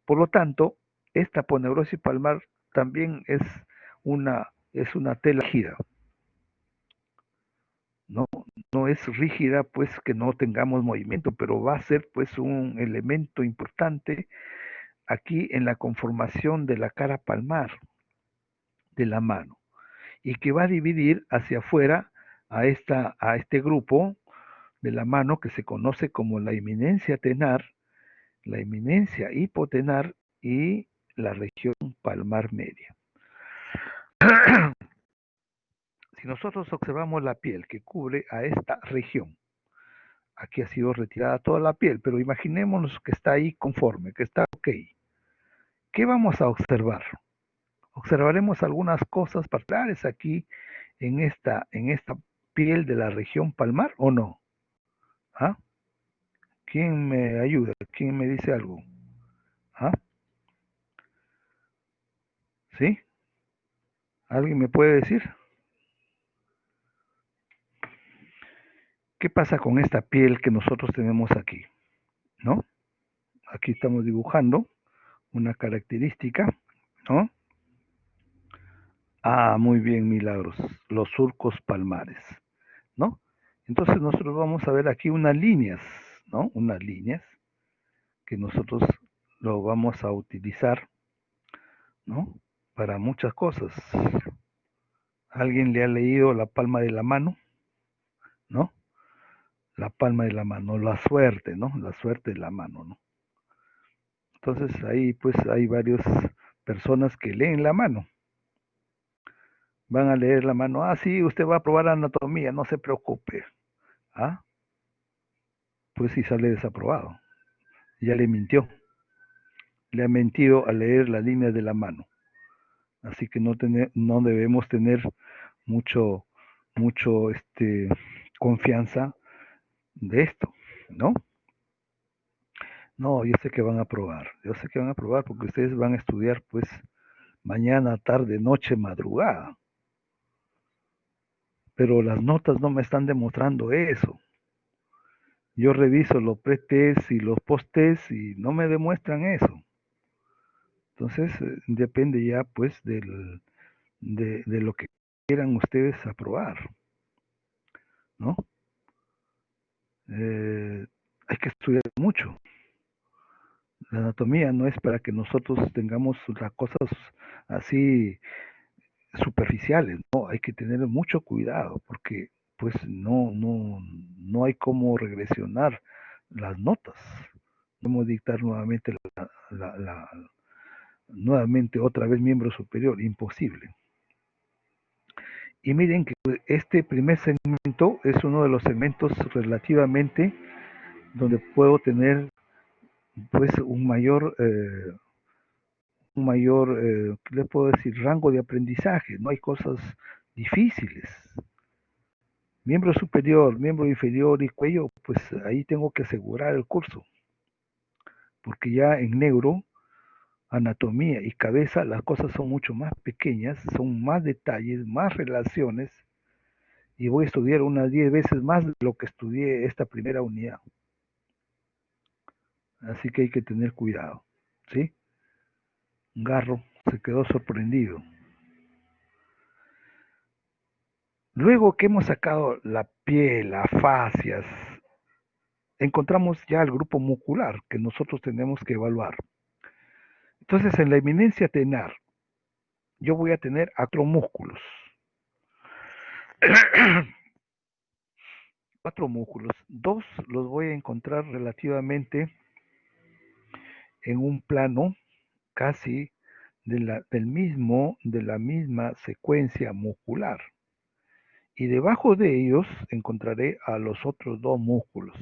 Speaker 1: Por lo tanto, esta aponeurosis palmar también es una tela rígida. No es rígida, pues que no tengamos movimiento, pero va a ser pues un elemento importante aquí en la conformación de la cara palmar de la mano y que va a dividir hacia afuera a este grupo de la mano que se conoce como la eminencia tenar, la eminencia hipotenar y la región palmar media. Si nosotros observamos la piel que cubre a esta región, aquí ha sido retirada toda la piel, pero imaginémonos que está ahí conforme, que está ok. ¿Qué vamos a observar? Observaremos algunas cosas particulares aquí en esta piel de la región palmar o no. ¿Ah? ¿Quién me ayuda? ¿Quién me dice algo? ¿Ah? ¿Sí? ¿Alguien me puede decir? ¿Qué pasa con esta piel que nosotros tenemos aquí? ¿No? Aquí estamos dibujando una característica, ¿no? Ah, muy bien, Milagros. Los surcos palmares, ¿no? Entonces nosotros vamos a ver aquí unas líneas, ¿no? Unas líneas que nosotros lo vamos a utilizar, ¿no? Para muchas cosas. ¿Alguien le ha leído la palma de la mano? ¿No? La palma de la mano, la suerte, ¿no? La suerte de la mano, ¿no? Entonces ahí pues hay varias personas que leen la mano. Van a leer la mano. Ah, sí, usted va a probar anatomía, no se preocupe. Ah, pues sí sale desaprobado. Ya le mintió. Le ha mentido al leer la línea de la mano. Así que no debemos tener mucho, mucho confianza de esto, ¿no? No, yo sé que van a probar. Yo sé que van a probar porque ustedes van a estudiar pues mañana, tarde, noche, madrugada. Pero las notas no me están demostrando eso. Yo reviso los pre-test y los post-test y no me demuestran eso. Entonces, depende ya pues de lo que quieran ustedes aprobar, ¿no? Hay que estudiar mucho. La anatomía no es para que nosotros tengamos las cosas así superficiales, ¿no? Hay que tener mucho cuidado porque pues no hay cómo regresionar las notas. Podemos dictar nuevamente nuevamente otra vez miembro superior, imposible. Y miren que este primer segmento es uno de los segmentos relativamente donde puedo tener pues ¿qué le puedo decir? Rango de aprendizaje, no hay cosas difíciles. Miembro superior, miembro inferior y cuello, pues ahí tengo que asegurar el curso, porque ya en neuro, anatomía y cabeza las cosas son mucho más pequeñas, son más detalles, más relaciones, y voy a estudiar unas 10 veces más de lo que estudié esta primera unidad. Así que hay que tener cuidado, ¿sí? Garro se quedó sorprendido. Luego que hemos sacado la piel, las fascias, encontramos ya el grupo muscular que nosotros tenemos que evaluar. Entonces, en la eminencia tenar, yo voy a tener acromúsculos. 4 músculos. 2 los voy a encontrar relativamente en un plano casi de la misma secuencia muscular. Y debajo de ellos encontraré a los otros 2 músculos,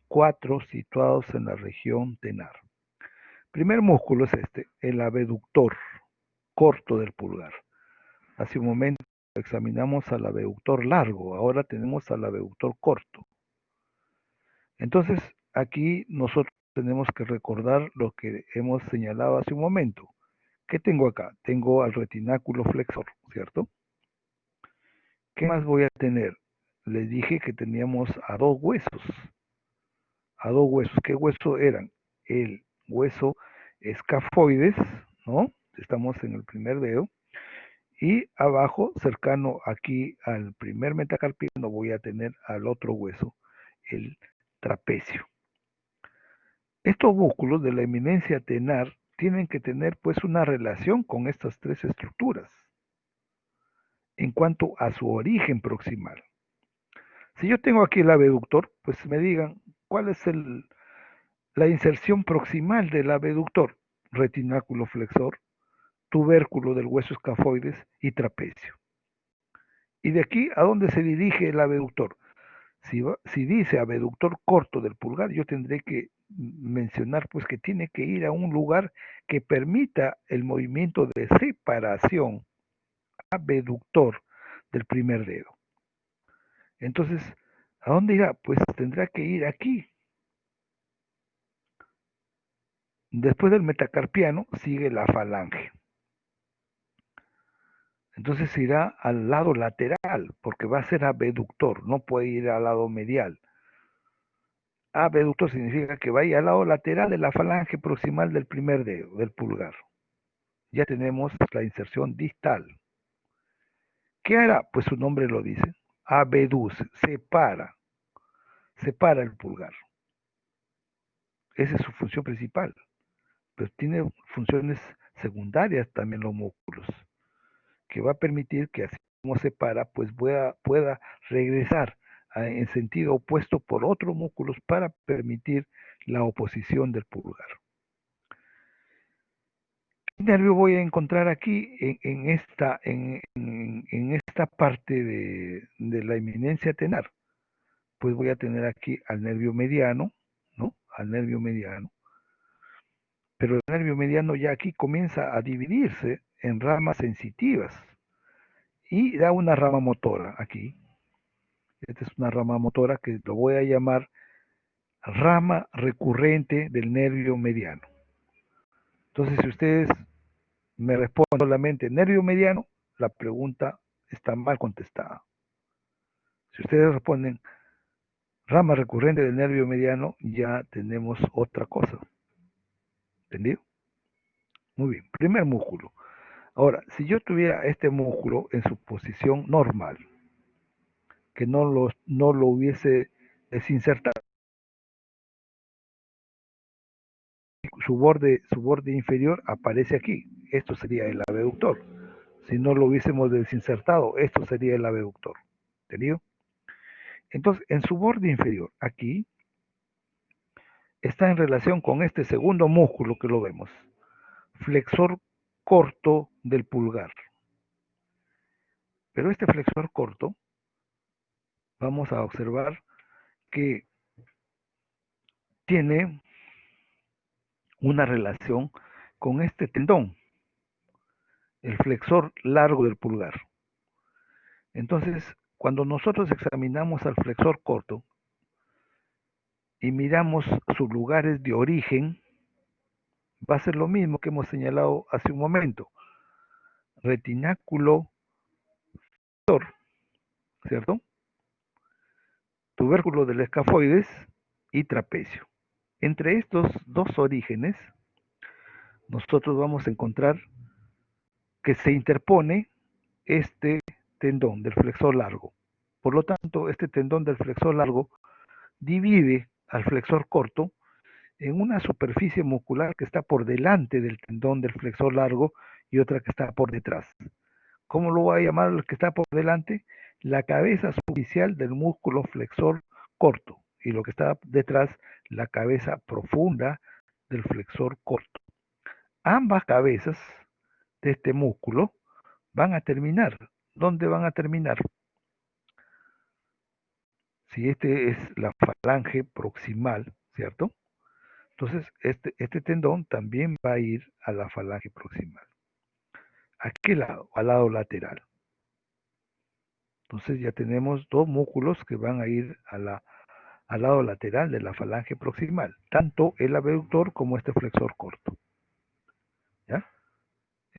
Speaker 1: 4 situados en la región tenar. Primer músculo es el abductor corto del pulgar. Hace un momento examinamos al abductor largo, ahora tenemos al abductor corto. Entonces, aquí nosotros tenemos que recordar lo que hemos señalado hace un momento. ¿Qué tengo acá? Tengo al retináculo flexor, ¿cierto? ¿Qué más voy a tener? Les dije que teníamos a 2 huesos. A 2 huesos. ¿Qué huesos eran? El hueso escafoides, ¿no? Estamos en el primer dedo. Y abajo, cercano aquí al primer metacarpiano, voy a tener al otro hueso, el trapecio. Estos músculos de la eminencia tenar tienen que tener pues una relación con estas 3 estructuras en cuanto a su origen proximal. Si yo tengo aquí el abductor, pues me digan cuál es la inserción proximal del abductor, retináculo flexor, tubérculo del hueso escafoides y trapecio. ¿Y de aquí a dónde se dirige el abductor? Si dice abductor corto del pulgar, yo tendré que mencionar pues que tiene que ir a un lugar que permita el movimiento de separación abductor del primer dedo. Entonces, ¿a dónde irá? Pues tendrá que ir aquí. Después del metacarpiano sigue la falange. Entonces irá al lado lateral, porque va a ser abductor, no puede ir al lado medial. Abductor significa que vaya al lado lateral de la falange proximal del primer dedo, del pulgar. Ya tenemos la inserción distal. ¿Qué hará? Pues su nombre lo dice. Abduce, separa el pulgar. Esa es su función principal. Pero tiene funciones secundarias también los músculos, que va a permitir que así como separa, pues pueda regresar en sentido opuesto por otros músculos para permitir la oposición del pulgar. ¿Qué nervio voy a encontrar aquí en esta parte de la eminencia tenar? Pues voy a tener aquí al nervio mediano, ¿no? Al nervio mediano. Pero el nervio mediano ya aquí comienza a dividirse en ramas sensitivas y da una rama motora aquí. Esta es una rama motora que lo voy a llamar rama recurrente del nervio mediano. Entonces, si ustedes me responden solamente nervio mediano, la pregunta está mal contestada. Si ustedes responden rama recurrente del nervio mediano, ya tenemos otra cosa. ¿Entendido? Muy bien. Primer músculo. Ahora, si yo tuviera este músculo en su posición normal, que no lo hubiese desinsertado, su borde inferior aparece aquí. Esto sería el abductor. Si no lo hubiésemos desinsertado, esto sería el abductor. ¿Entendido? Entonces, en su borde inferior, aquí, está en relación con este segundo músculo que lo vemos, flexor corto del pulgar. Pero este flexor corto, vamos a observar que tiene una relación con este tendón, el flexor largo del pulgar. Entonces, cuando nosotros examinamos al flexor corto y miramos sus lugares de origen, va a ser lo mismo que hemos señalado hace un momento. Retináculo, ¿cierto? Tubérculo del escafoides y trapecio. Entre estos dos orígenes, nosotros vamos a encontrar que se interpone este tendón del flexor largo. Por lo tanto, este tendón del flexor largo divide al flexor corto en una superficie muscular que está por delante del tendón del flexor largo y otra que está por detrás. ¿Cómo lo voy a llamar el que está por delante? La cabeza superficial del músculo flexor corto y lo que está detrás, la cabeza profunda del flexor corto. Ambas cabezas de este músculo van a terminar. ¿Dónde van a terminar? Si este es la falange proximal, ¿cierto? Entonces, este tendón también va a ir a la falange proximal. ¿A qué lado? Al lado lateral. Entonces ya tenemos dos músculos que van a ir al lado lateral de la falange proximal, tanto el abductor como este flexor corto. ¿Ya?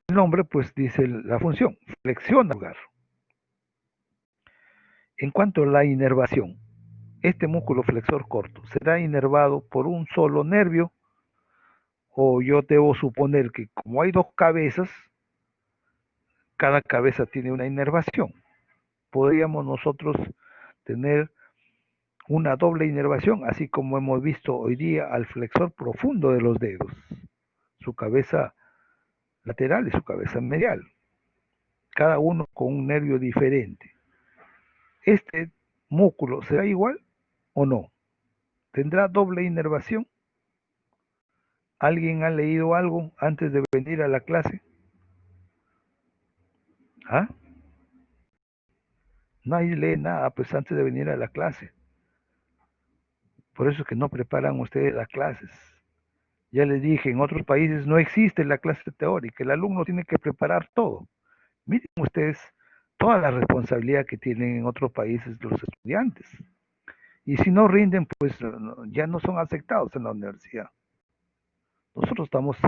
Speaker 1: El nombre pues dice la función, flexiona el pulgar. En cuanto a la inervación, este músculo flexor corto será inervado por un solo nervio, o yo debo suponer que como hay dos cabezas, cada cabeza tiene una inervación. Podríamos nosotros tener una doble inervación, así como hemos visto hoy día al flexor profundo de los dedos, su cabeza lateral y su cabeza medial, cada uno con un nervio diferente. ¿Este músculo será igual o no? ¿Tendrá doble inervación? ¿Alguien ha leído algo antes de venir a la clase? ¿Ah? Nadie lee nada pues antes de venir a la clase. Por eso es que no preparan ustedes las clases. Ya les dije, en otros países no existe la clase teórica, el alumno tiene que preparar todo. Miren ustedes toda la responsabilidad que tienen en otros países los estudiantes. Y si no rinden, pues ya no son aceptados en la universidad. Nosotros estamos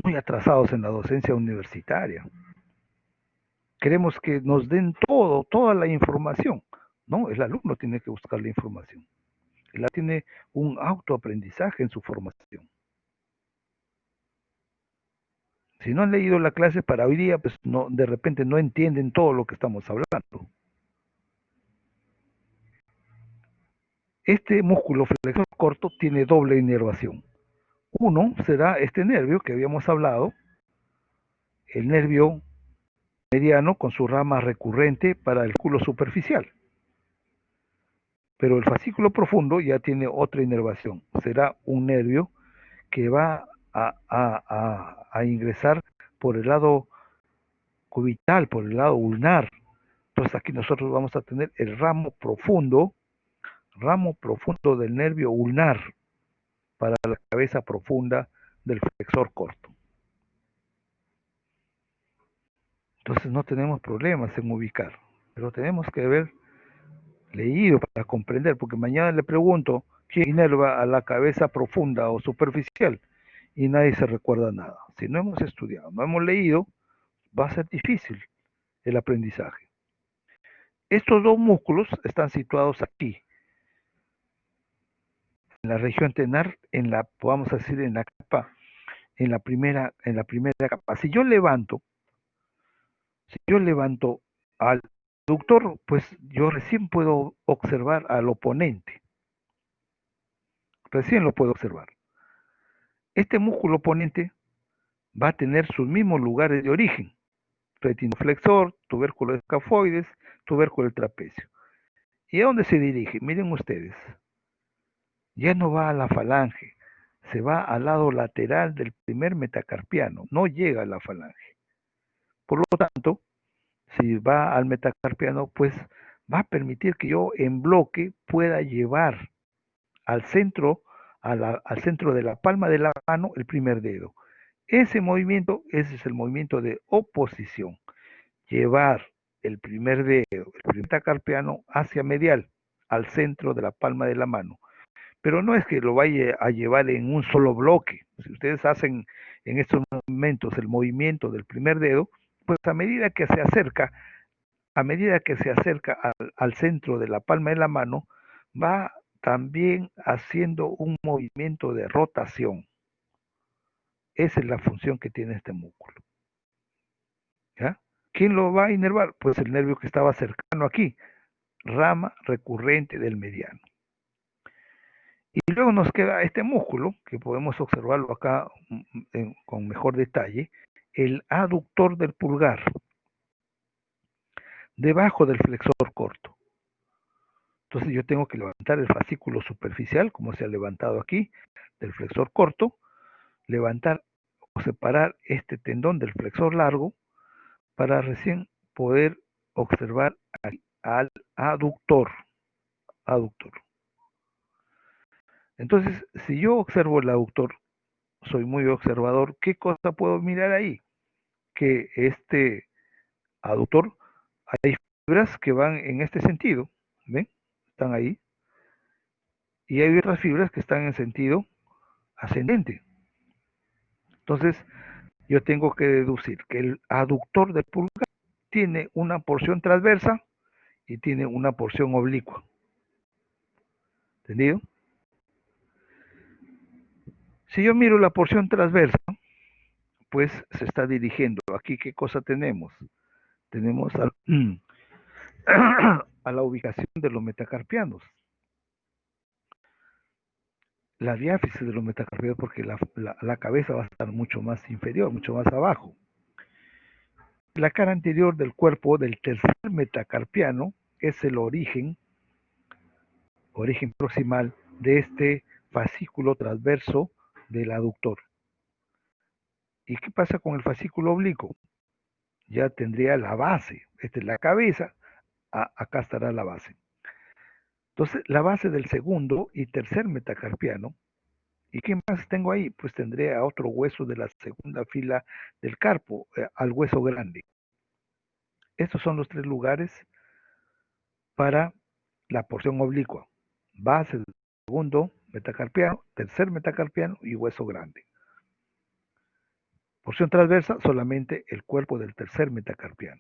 Speaker 1: muy atrasados en la docencia universitaria. Queremos que nos den toda la información. No, el alumno tiene que buscar la información. Él tiene un autoaprendizaje en su formación. Si no han leído la clase para hoy día, pues no, de repente no entienden todo lo que estamos hablando. Este músculo flexor corto tiene doble inervación. Uno será este nervio que habíamos hablado, el nervio mediano con su rama recurrente para el fascículo superficial. Pero el fascículo profundo ya tiene otra inervación. Será un nervio que va a ingresar por el lado cubital, por el lado ulnar. Entonces aquí nosotros vamos a tener el ramo profundo del nervio ulnar para la cabeza profunda del flexor corto. Entonces no tenemos problemas en ubicar, pero tenemos que haber leído para comprender, porque mañana le pregunto quién inerva a la cabeza profunda o superficial y nadie se recuerda nada. Si no hemos estudiado, no hemos leído, va a ser difícil el aprendizaje. Estos dos músculos están situados aquí, en la región tenar, vamos a decir, en la capa, en la primera capa. Si yo levanto al aductor, pues yo recién puedo observar al oponente. Recién lo puedo observar. Este músculo oponente va a tener sus mismos lugares de origen. Retinoflexor, tubérculo escafoides, tubérculo trapecio. ¿Y a dónde se dirige? Miren ustedes. Ya no va a la falange, se va al lado lateral del primer metacarpiano, no llega a la falange. Por lo tanto, si va al metacarpiano, pues va a permitir que yo en bloque pueda llevar al centro, al centro de la palma de la mano el primer dedo. Ese es el movimiento de oposición. Llevar el primer dedo, el primer metacarpiano hacia medial, al centro de la palma de la mano. Pero no es que lo vaya a llevar en un solo bloque. Si ustedes hacen en estos momentos el movimiento del primer dedo, pues a medida que se acerca al centro de la palma de la mano, va también haciendo un movimiento de rotación. Esa es la función que tiene este músculo. ¿Ya? ¿Quién lo va a inervar? Pues el nervio que estaba cercano aquí, rama recurrente del mediano. Y luego nos queda este músculo, que podemos observarlo acá con mejor detalle, el aductor del pulgar, debajo del flexor corto. Entonces yo tengo que levantar el fascículo superficial, como se ha levantado aquí, del flexor corto, levantar o separar este tendón del flexor largo para recién poder observar al aductor. Entonces, si yo observo el aductor, soy muy observador, ¿qué cosa puedo mirar ahí? Que este aductor, hay fibras que van en este sentido, ¿ven? Están ahí. Y hay otras fibras que están en sentido ascendente. Entonces, yo tengo que deducir que el aductor del pulgar tiene una porción transversa y tiene una porción oblicua. ¿Entendido? Si yo miro la porción transversa, pues se está dirigiendo. Aquí, ¿qué cosa tenemos? Tenemos a la ubicación de los metacarpianos. La diáfisis de los metacarpianos, porque la cabeza va a estar mucho más inferior, mucho más abajo. La cara anterior del cuerpo del tercer metacarpiano es el origen proximal de este fascículo transverso del aductor. ¿Y qué pasa con el fascículo oblicuo? Ya tendría la base, esta es la cabeza, acá estará la base. Entonces, la base del segundo y tercer metacarpiano. ¿Y qué más tengo ahí? Pues tendré a otro hueso de la segunda fila del carpo, al hueso grande. Estos son los tres lugares para la porción oblicua. Base del segundo metacarpiano, tercer metacarpiano y hueso grande. Porción transversa, solamente el cuerpo del tercer metacarpiano,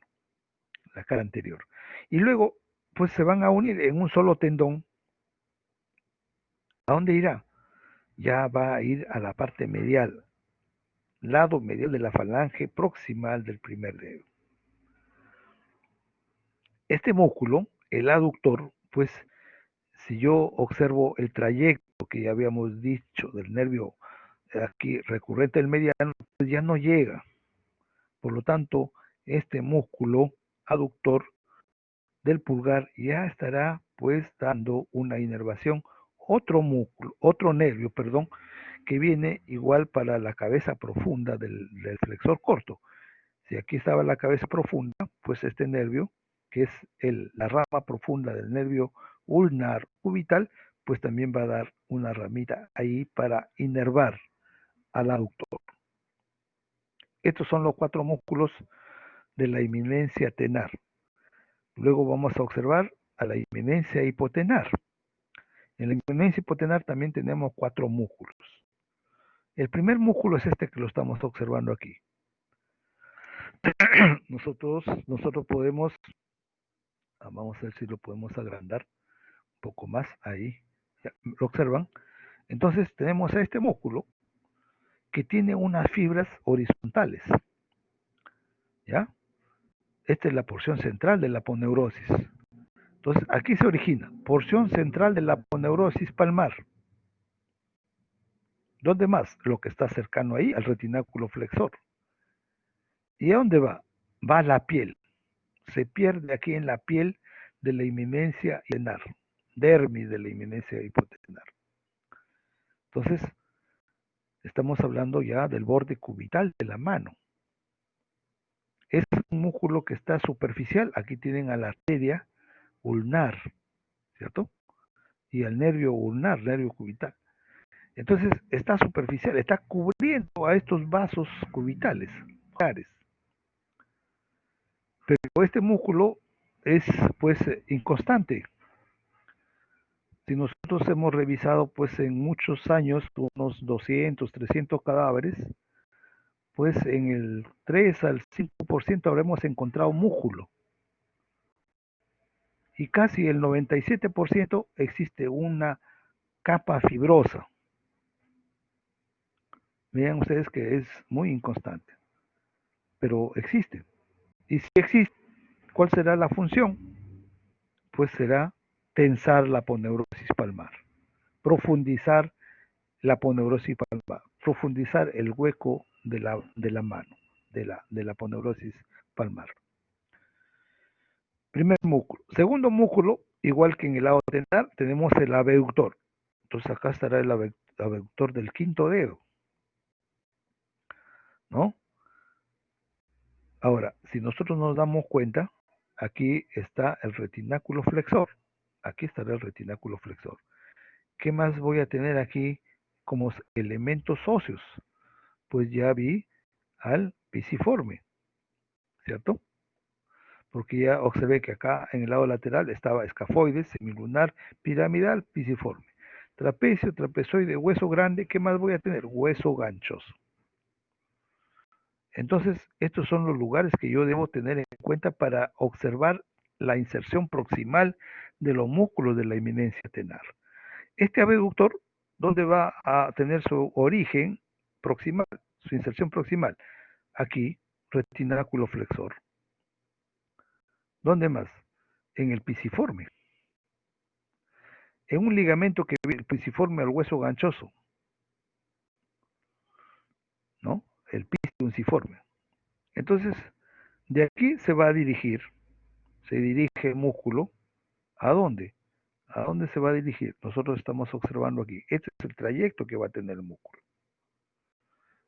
Speaker 1: la cara anterior. Y luego, pues se van a unir en un solo tendón. ¿A dónde irá? Ya va a ir a la parte medial, lado medial de la falange proximal del primer dedo. Este músculo, el aductor, pues si yo observo el trayecto que ya habíamos dicho del nervio aquí recurrente del mediano, pues ya no llega. Por lo tanto, este músculo aductor del pulgar ya estará pues dando una inervación, otro músculo, otro nervio, perdón, que viene igual para la cabeza profunda del flexor corto. Si aquí estaba la cabeza profunda, pues este nervio, que es la rama profunda del nervio ulnar cubital, pues también va a dar una ramita ahí para inervar al aductor. Estos son los 4 músculos de la eminencia tenar. Luego vamos a observar a la eminencia hipotenar. En la eminencia hipotenar también tenemos 4 músculos. El primer músculo es este que lo estamos observando aquí. Nosotros podemos, vamos a ver si lo podemos agrandar un poco más ahí. ¿Ya? ¿Lo observan? Entonces tenemos a este músculo que tiene unas fibras horizontales. ¿Ya? Esta es la porción central de la aponeurosis. Entonces aquí se origina porción central de la aponeurosis palmar. ¿Dónde más? Lo que está cercano ahí, al retináculo flexor. ¿Y a dónde va? Va a la piel. Se pierde aquí en la piel de la eminencia hipotenar, dermis de la eminencia hipotenar. Entonces, estamos hablando ya del borde cubital de la mano. Es un músculo que está superficial. Aquí tienen a la arteria ulnar, ¿cierto? Y al nervio ulnar, nervio cubital. Entonces, está superficial, está cubriendo a estos vasos cubitales. Pero este músculo es pues inconstante. Si nosotros hemos revisado pues en muchos años, unos 200, 300 cadáveres, pues en el 3 al 5% habremos encontrado músculo. Y casi el 97% existe una capa fibrosa. Vean ustedes que es muy inconstante, pero existe. Y si existe, ¿cuál será la función? Pues será tensar la aponeurosis palmar, profundizar la aponeurosis palmar, profundizar el hueco de la mano, de la aponeurosis palmar. Primer músculo. Segundo músculo, igual que en el lado tenar, tenemos el abductor. Entonces acá estará el abductor del quinto dedo, ¿no? Ahora, si nosotros nos damos cuenta, aquí está el retináculo flexor. Aquí estará el retináculo flexor. ¿Qué más voy a tener aquí como elementos óseos? Pues ya vi al pisiforme, ¿cierto? Porque ya observé que acá en el lado lateral estaba escafoides, semilunar, piramidal, pisiforme. Trapecio, trapezoide, hueso grande, ¿qué más voy a tener? Hueso ganchoso. Entonces, estos son los lugares que yo debo tener en cuenta para observar la inserción proximal de los músculos de la eminencia tenar. Este abductor, ¿dónde va a tener su origen proximal, su inserción proximal? Aquí, retináculo flexor. ¿Dónde más? En el pisiforme. En un ligamento que ve el pisiforme al hueso ganchoso, ¿no? El pisiforme. Entonces, de aquí se va a dirigir, se dirige el músculo, ¿a dónde? ¿A dónde se va a dirigir? Nosotros estamos observando aquí. Este es el trayecto que va a tener el músculo.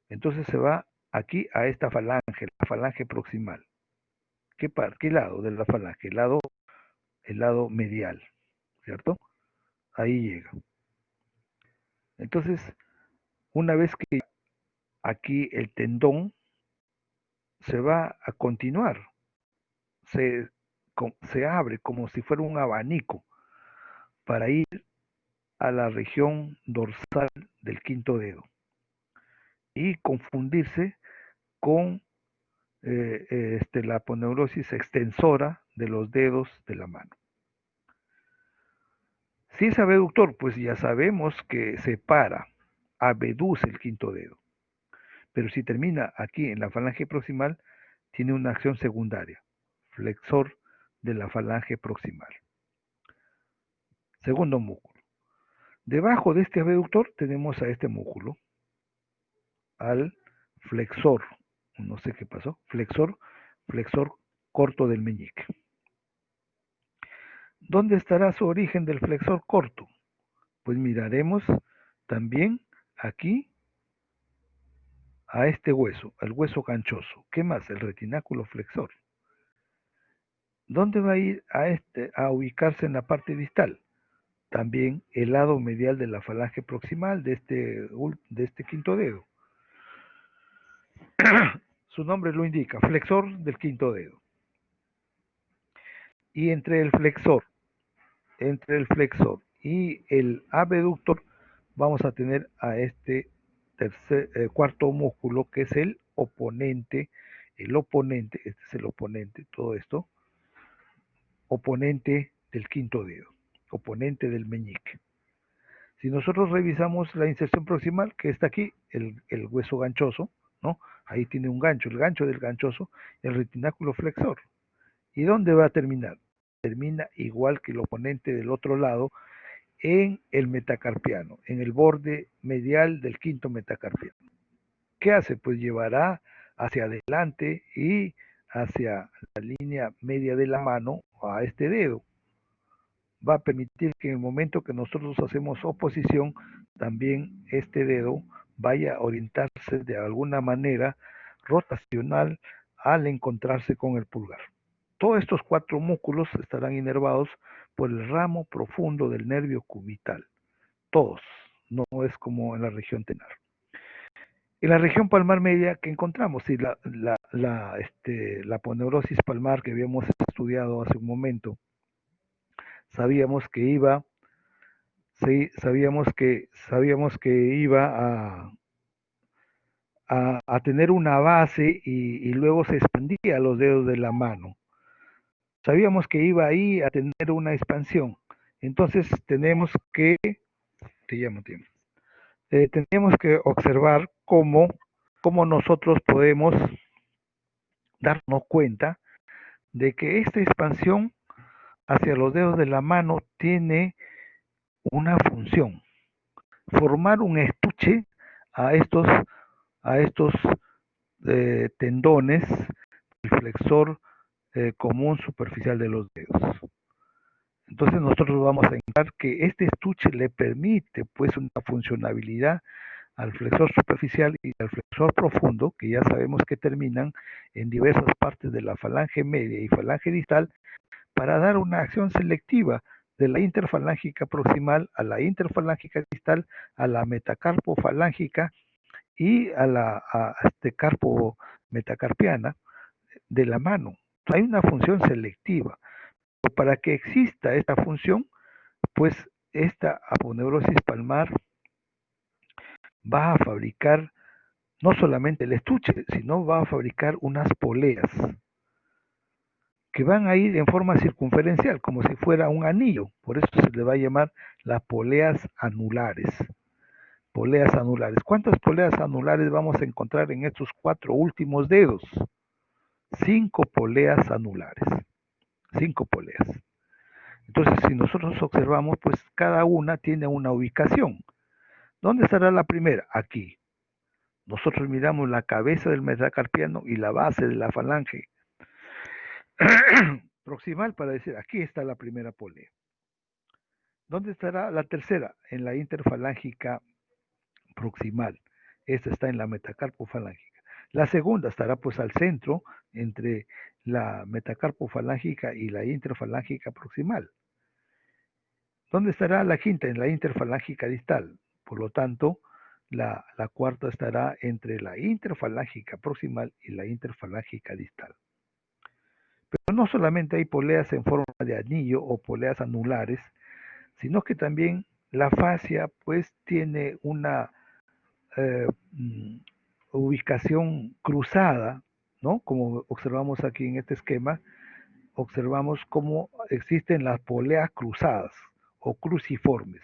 Speaker 1: Entonces se va aquí a esta falange, la falange proximal. ¿Qué lado de la falange? El lado el lado medial, ¿cierto? Ahí llega. Entonces, una vez que aquí el tendón se va a continuar, se, se abre como si fuera un abanico para ir a la región dorsal del quinto dedo y confundirse con la aponeurosis extensora de los dedos de la mano. Si es abductor, pues ya sabemos que separa, abduce el quinto dedo. Pero si termina aquí en la falange proximal, tiene una acción secundaria, flexor de la falange proximal. Segundo músculo. Debajo de este abductor tenemos a este músculo, al flexor, no sé qué pasó, flexor corto del meñique. ¿Dónde estará su origen del flexor corto? Pues miraremos también aquí a este hueso, al hueso ganchoso. ¿Qué más? El retináculo flexor. ¿Dónde va a ir a ubicarse en la parte distal? También el lado medial de la falange proximal de este quinto dedo. Su nombre lo indica, flexor del quinto dedo. Y entre el flexor y el abductor vamos a tener a este cuarto músculo que es el oponente, este es el oponente, todo esto, oponente del quinto dedo, oponente del meñique. Si nosotros revisamos la inserción proximal, que está aquí, el hueso ganchoso, ¿no? Ahí tiene un gancho, el gancho del ganchoso, el retináculo flexor. ¿Y dónde va a terminar? Termina igual que el oponente del otro lado, en el metacarpiano, en el borde medial del quinto metacarpiano. ¿Qué hace? Pues llevará hacia adelante y hacia la línea media de la mano a este dedo. Va a permitir que en el momento que nosotros hacemos oposición, también este dedo vaya a orientarse de alguna manera rotacional al encontrarse con el pulgar. Todos estos cuatro músculos estarán inervados por el ramo profundo del nervio cubital. Todos, no es como en la región tenar. En la región palmar media, ¿qué encontramos? Sí, la aponeurosis palmar que habíamos estudiado hace un momento, sabíamos que iba, sí, sabíamos que iba a tener una base y luego se expandía a los dedos de la mano. Sabíamos que iba ahí a tener una expansión. Entonces tenemos que, tenemos que observar cómo nosotros podemos darnos cuenta de que esta expansión hacia los dedos de la mano tiene una función, formar un estuche a estos tendones, el flexor común superficial de los dedos. Entonces nosotros vamos a encontrar que este estuche le permite pues una funcionabilidad al flexor superficial y al flexor profundo, que ya sabemos que terminan en diversas partes de la falange media y falange distal, para dar una acción selectiva de la interfalángica proximal a la interfalángica distal, a la metacarpofalángica y a carpo metacarpiana de la mano. Hay una función selectiva. Para que exista esta función, pues esta aponeurosis palmar va a fabricar no solamente el estuche, sino va a fabricar unas poleas que van a ir en forma circunferencial, como si fuera un anillo. Por eso se le va a llamar las poleas anulares. Poleas anulares. ¿Cuántas poleas anulares vamos a encontrar en estos cuatro últimos dedos? 5 poleas anulares. 5 poleas. Entonces, si nosotros observamos, pues cada una tiene una ubicación. ¿Dónde estará la primera? Aquí. Nosotros miramos la cabeza del metacarpiano y la base de la falange proximal para decir, aquí está la primera polea. ¿Dónde estará la tercera? En la interfalángica proximal. Esta está en la metacarpofalángica. La segunda estará pues al centro entre la metacarpofalángica y la interfalángica proximal. ¿Dónde estará la quinta? En la interfalángica distal. Por lo tanto, la cuarta estará entre la interfalángica proximal y la interfalángica distal. Pero no solamente hay poleas en forma de anillo o poleas anulares, sino que también la fascia pues tiene una eh, ubicación cruzada, ¿no? Como observamos aquí en este esquema, observamos cómo existen las poleas cruzadas o cruciformes.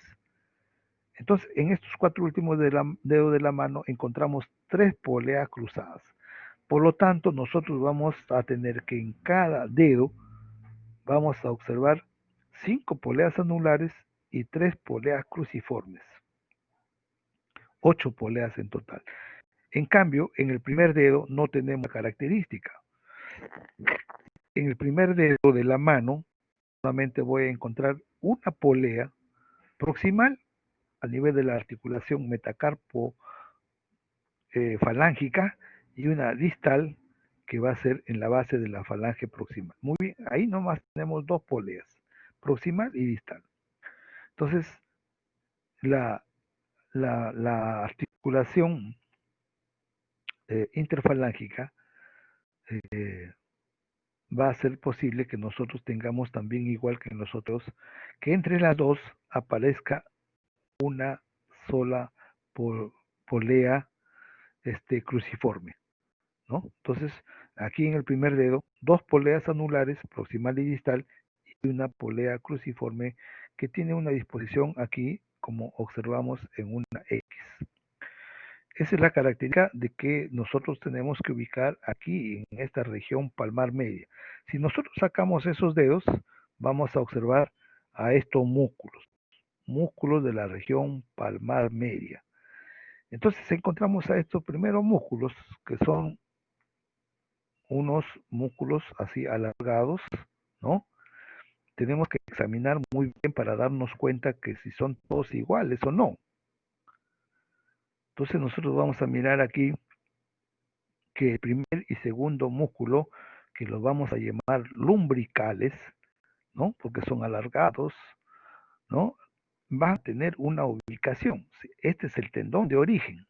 Speaker 1: Entonces, en estos cuatro últimos dedos de la mano encontramos tres poleas cruzadas. Por lo tanto, nosotros vamos a tener que en cada dedo vamos a observar 5 poleas anulares y 3 poleas cruciformes. 8 poleas en total. En cambio, en el primer dedo no tenemos característica. En el primer dedo de la mano solamente voy a encontrar una polea proximal a nivel de la articulación metacarpo falángica y una distal que va a ser en la base de la falange proximal. Muy bien, ahí nomás tenemos dos poleas, proximal y distal. Entonces, la articulación interfalángica va a ser posible que nosotros tengamos también, igual que nosotros, que entre las dos aparezca una sola polea cruciforme, ¿no? Entonces, aquí en el primer dedo, dos poleas anulares, proximal y distal, y una polea cruciforme que tiene una disposición aquí, como observamos en una X. Esa es la característica de que nosotros tenemos que ubicar aquí en esta región palmar media. Si nosotros sacamos esos dedos, vamos a observar a estos músculos de la región palmar media. Entonces encontramos a estos primeros músculos, que son unos músculos así alargados, ¿no? Tenemos que examinar muy bien para darnos cuenta que si son todos iguales o no. Entonces nosotros vamos a mirar aquí que el primer y segundo músculo, que los vamos a llamar lumbricales, ¿no? Porque son alargados, ¿no? Van a tener una ubicación. Este es el tendón de origen.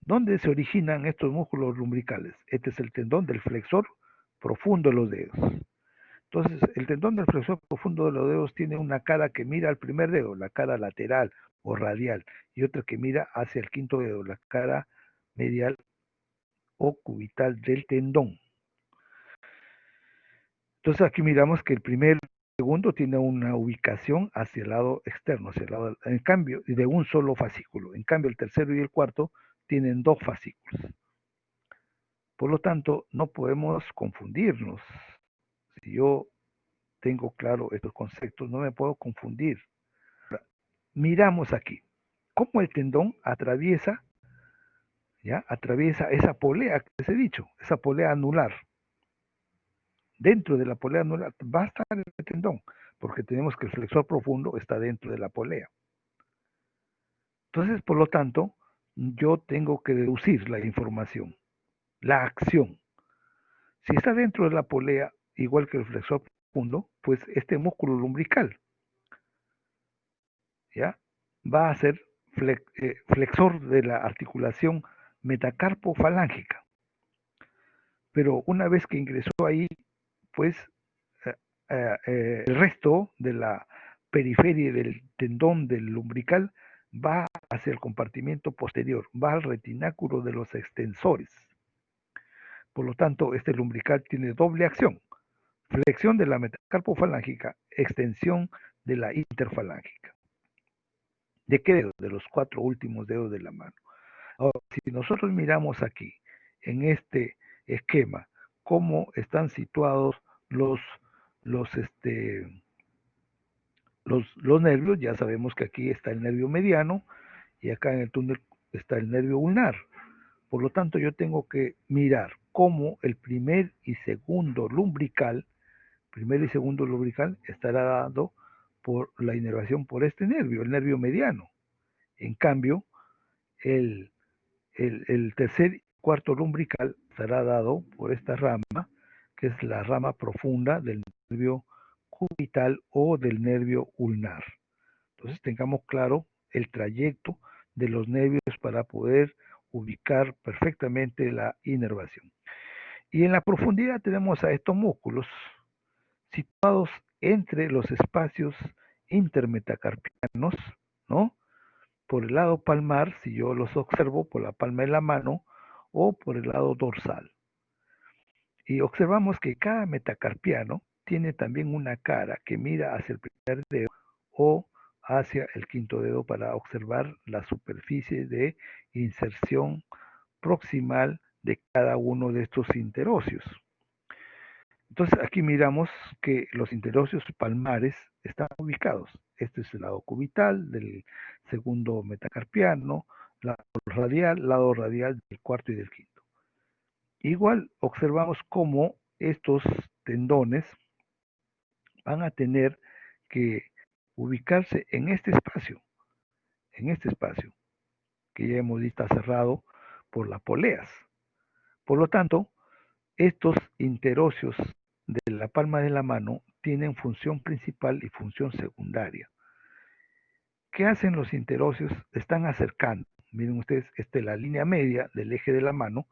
Speaker 1: ¿Dónde se originan estos músculos lumbricales? Este es el tendón del flexor profundo de los dedos. Entonces, el tendón del flexor profundo de los dedos tiene una cara que mira al primer dedo, la cara lateral o radial, y otra que mira hacia el quinto dedo, la cara medial o cubital del tendón. Entonces aquí miramos que el primer y segundo tiene una ubicación hacia el lado externo, hacia el lado, en cambio, de un solo fascículo. En cambio, el tercero y el cuarto tienen dos fascículos. Por lo tanto, no podemos confundirnos. Si yo tengo claro estos conceptos, no me puedo confundir. Miramos aquí cómo el tendón atraviesa, ¿ya? Atraviesa esa polea que les he dicho, esa polea anular. Dentro de la polea anular va a estar el tendón, porque tenemos que el flexor profundo está dentro de la polea. Entonces, por lo tanto, yo tengo que deducir la información, la acción. Si está dentro de la polea, igual que el flexor profundo, pues este músculo lumbrical, ¿ya? Va a ser flexor de la articulación metacarpofalángica. Pero una vez que ingresó ahí, pues el resto de la periferia del tendón del lumbrical va hacia el compartimiento posterior, va al retináculo de los extensores. Por lo tanto, este lumbrical tiene doble acción: flexión de la metacarpofalángica, extensión de la interfalángica. ¿De qué dedo? De los 4 últimos dedos de la mano. Ahora, si nosotros miramos aquí, en este esquema, cómo están situados los, los, los nervios, ya sabemos que aquí está el nervio mediano y acá en el túnel está el nervio ulnar. Por lo tanto, yo tengo que mirar cómo el primer y segundo lumbrical estará dado por la inervación por este nervio, el nervio mediano. En cambio, el tercer cuarto lumbrical será dado por esta rama, que es la rama profunda del nervio cubital o del nervio ulnar. Entonces tengamos claro el trayecto de los nervios para poder ubicar perfectamente la inervación. Y en la profundidad tenemos a estos músculos situados entre los espacios intermetacarpianos, ¿no? Por el lado palmar, si yo los observo por la palma de la mano, o por el lado dorsal. Y observamos que cada metacarpiano tiene también una cara que mira hacia el primer dedo o hacia el quinto dedo para observar la superficie de inserción proximal de cada uno de estos interóseos. Entonces aquí miramos que los interóseos palmares están ubicados. Este es el lado cubital del segundo metacarpiano, lado radial del cuarto y del quinto. Igual observamos cómo estos tendones van a tener que ubicarse en este espacio, que ya hemos visto cerrado por las poleas. Por lo tanto, estos interóseos de la palma de la mano tienen función principal y función secundaria. ¿Qué hacen los interóseos? Están acercando. Miren ustedes, esta es la línea media del eje de la mano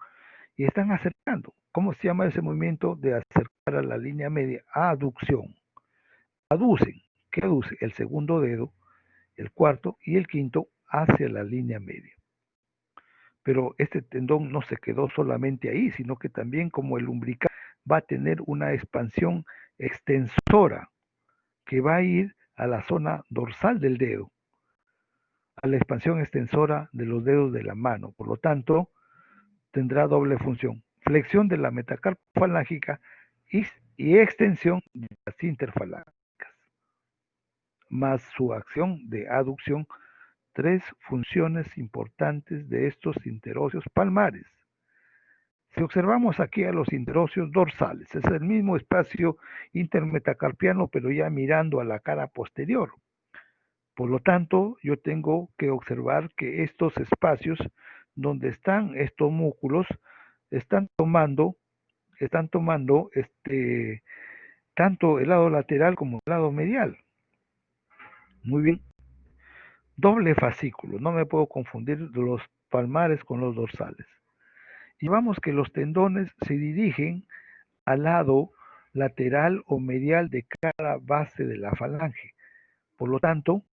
Speaker 1: y están acercando. ¿Cómo se llama ese movimiento de acercar a la línea media? Aducción. Aducen. ¿Qué aduce? El segundo dedo, el cuarto y el quinto hacia la línea media. Pero este tendón no se quedó solamente ahí, sino que también como el umbilical va a tener una expansión extensora que va a ir a la zona dorsal del dedo, a la expansión extensora de los dedos de la mano. Por lo tanto, tendrá doble función, flexión de la metacarpo falángica y extensión de las interfalángicas, más su acción de aducción, tres funciones importantes de estos interóseos palmares. Si observamos aquí a los interóseos dorsales, es el mismo espacio intermetacarpiano, pero ya mirando a la cara posterior. Por lo tanto, yo tengo que observar que estos espacios donde están estos músculos están tomando tanto el lado lateral como el lado medial. Muy bien. Doble fascículo, no me puedo confundir los palmares con los dorsales. Y vamos que los tendones se dirigen al lado lateral o medial de cada base de la falange. Por lo tanto,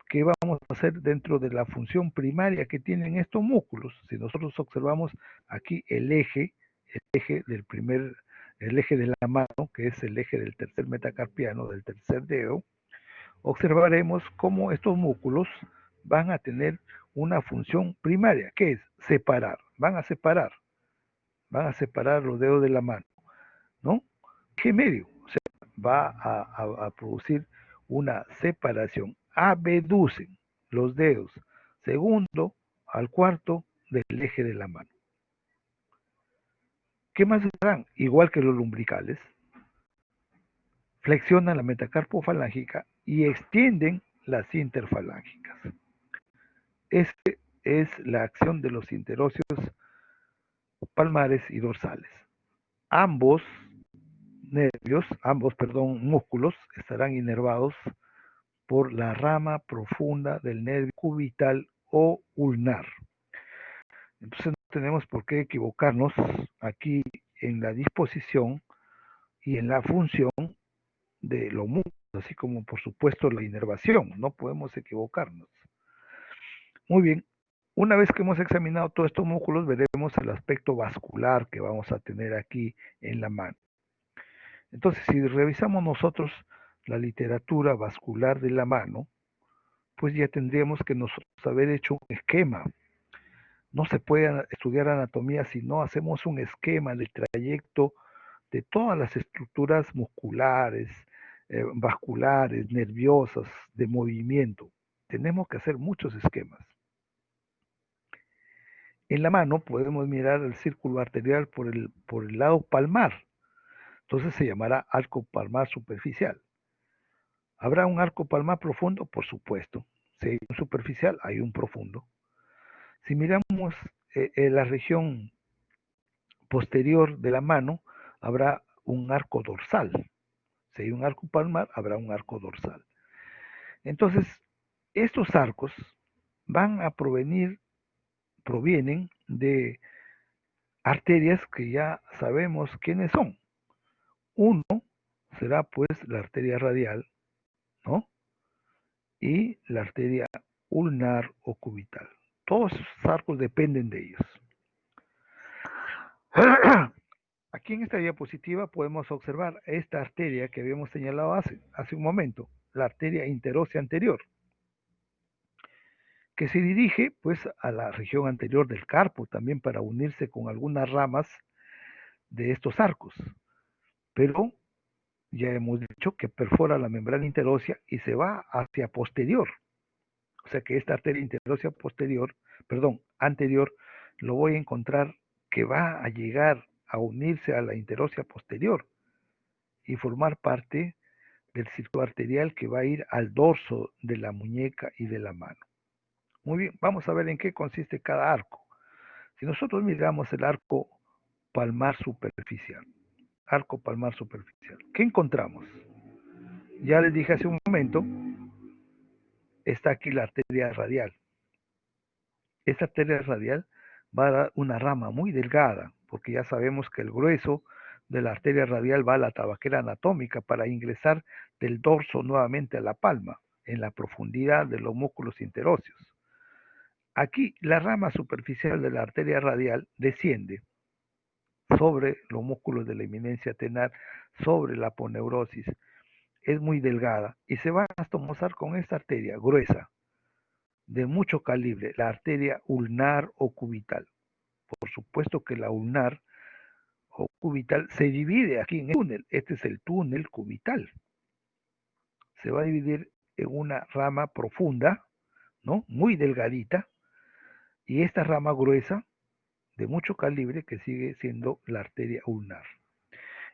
Speaker 1: ¿qué vamos a hacer dentro de la función primaria que tienen estos músculos? Si nosotros observamos aquí el eje el eje de la mano, que es el eje del tercer metacarpiano, del tercer dedo, observaremos cómo estos músculos van a tener una función primaria, que es separar, van a separar los dedos de la mano, ¿no? Eje medio, o sea, va a producir una separación. Abducen los dedos segundo al cuarto del eje de la mano. ¿Qué más harán? Igual que los lumbricales, flexionan la metacarpo falángica y extienden las interfalángicas. Esta es la acción de los interóseos palmares y dorsales. Ambos músculos estarán inervados por la rama profunda del nervio cubital o ulnar. Entonces no tenemos por qué equivocarnos aquí en la disposición y en la función de los músculos, así como por supuesto la inervación, no podemos equivocarnos. Muy bien, una vez que hemos examinado todos estos músculos, veremos el aspecto vascular que vamos a tener aquí en la mano. Entonces, si revisamos nosotros la literatura vascular de la mano, pues ya tendríamos que nosotros haber hecho un esquema. No se puede estudiar anatomía si no hacemos un esquema del trayecto de todas las estructuras musculares, vasculares, nerviosas, de movimiento. Tenemos que hacer muchos esquemas. En la mano podemos mirar el círculo arterial por el lado palmar. Entonces se llamará arco palmar superficial. ¿Habrá un arco palmar profundo? Por supuesto. Si hay un superficial, hay un profundo. Si miramos la región posterior de la mano habrá un arco dorsal. Si hay un arco palmar, habrá un arco dorsal. Entonces, estos arcos van a provienen de arterias que ya sabemos quiénes son. Uno será pues la arteria radial, ¿no? Y la arteria ulnar o cubital. Todos esos arcos dependen de ellos. Aquí en esta diapositiva podemos observar esta arteria que habíamos señalado hace un momento, la arteria interósea anterior, que se dirige pues a la región anterior del carpo también para unirse con algunas ramas de estos arcos. Pero ya hemos dicho que perfora la membrana interósea y se va hacia posterior. O sea que esta arteria interósea anterior, lo voy a encontrar que va a llegar a unirse a la interósea posterior y formar parte del circuito arterial que va a ir al dorso de la muñeca y de la mano. Muy bien, vamos a ver en qué consiste cada arco. Si nosotros miramos el arco palmar superficial, ¿qué encontramos? Ya les dije hace un momento, está aquí la arteria radial. Esta arteria radial va a dar una rama muy delgada, porque ya sabemos que el grueso de la arteria radial va a la tabaquera anatómica para ingresar del dorso nuevamente a la palma, en la profundidad de los músculos interóseos. Aquí la rama superficial de la arteria radial desciende sobre los músculos de la eminencia tenar, sobre la aponeurosis, es muy delgada y se va a anastomosar con esta arteria gruesa, de mucho calibre, la arteria ulnar o cubital. Por supuesto que la ulnar o cubital se divide aquí en el túnel. Este es el túnel cubital. Se va a dividir en una rama profunda, ¿no? Muy delgadita, y esta rama gruesa de mucho calibre que sigue siendo la arteria ulnar.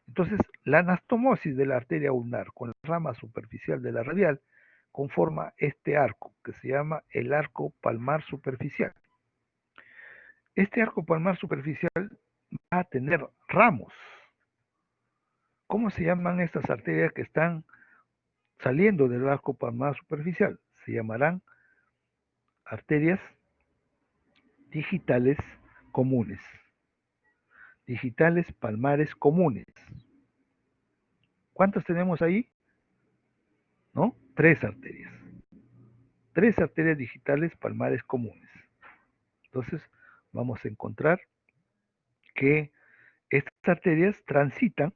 Speaker 1: Entonces, la anastomosis de la arteria ulnar con la rama superficial de la radial conforma este arco que se llama el arco palmar superficial. Este arco palmar superficial va a tener ramos. ¿Cómo se llaman estas arterias que están saliendo del arco palmar superficial? Se llamarán arterias digitales comunes. Digitales palmares comunes. ¿Cuántas tenemos ahí? ¿No? Tres arterias digitales palmares comunes. Entonces, vamos a encontrar que estas arterias transitan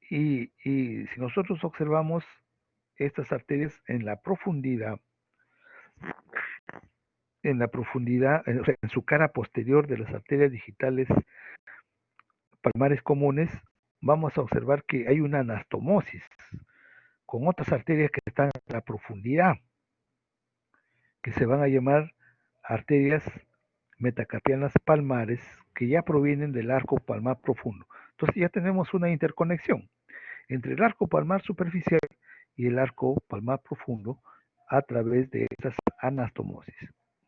Speaker 1: y si nosotros observamos estas arterias en su cara posterior de las arterias digitales palmares comunes, vamos a observar que hay una anastomosis con otras arterias que están a la profundidad, que se van a llamar arterias metacarpianas palmares, que ya provienen del arco palmar profundo. Entonces ya tenemos una interconexión entre el arco palmar superficial y el arco palmar profundo a través de estas anastomosis.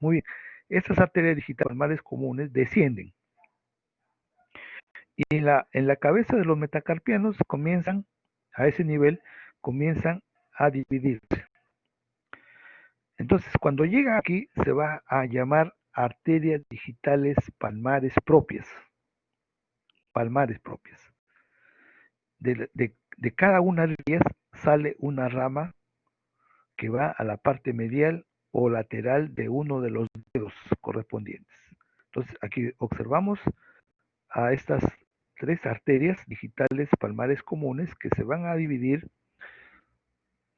Speaker 1: Muy bien, estas arterias digitales palmares comunes descienden y en la cabeza de los metacarpianos a ese nivel, comienzan a dividirse. Entonces, cuando llega aquí, se va a llamar arterias digitales palmares propias. De cada una de ellas sale una rama que va a la parte medial o lateral de uno de los dedos correspondientes. Entonces, aquí observamos a estas tres arterias digitales palmares comunes que se van a dividir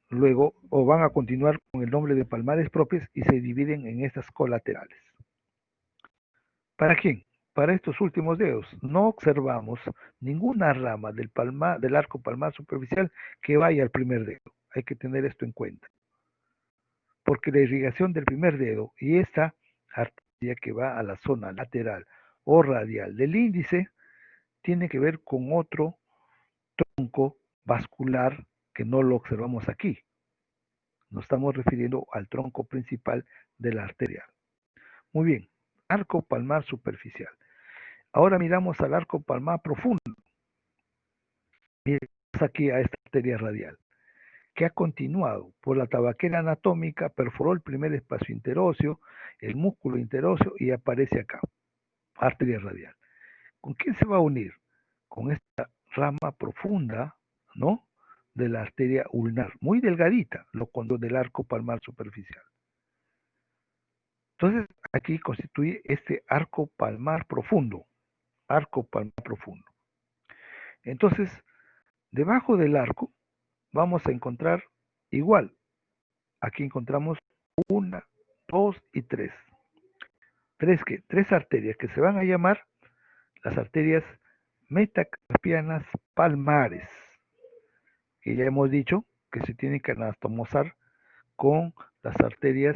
Speaker 1: luego o van a continuar con el nombre de palmares propias y se dividen en estas colaterales. ¿Para quién? Para estos últimos dedos. No observamos ninguna rama del arco palmar superficial que vaya al primer dedo. Hay que tener esto en cuenta. Porque la irrigación del primer dedo y esta arteria que va a la zona lateral o radial del índice tiene que ver con otro tronco vascular que no lo observamos aquí. Nos estamos refiriendo al tronco principal de la arteria. Muy bien, arco palmar superficial. Ahora miramos al arco palmar profundo. Miramos aquí a esta arteria radial, que ha continuado por la tabaquera anatómica, perforó el primer espacio interóseo, el músculo interóseo y aparece acá, arteria radial. ¿Con quién se va a unir? Con esta rama profunda, ¿no? De la arteria ulnar, muy delgadita, lo conduce del arco palmar superficial. Entonces, aquí constituye este arco palmar profundo, arco palmar profundo. Entonces, debajo del arco vamos a encontrar igual, aquí encontramos una, dos y tres. Tres arterias que se van a llamar las arterias metacarpianas palmares, que ya hemos dicho que se tienen que anastomosar con las arterias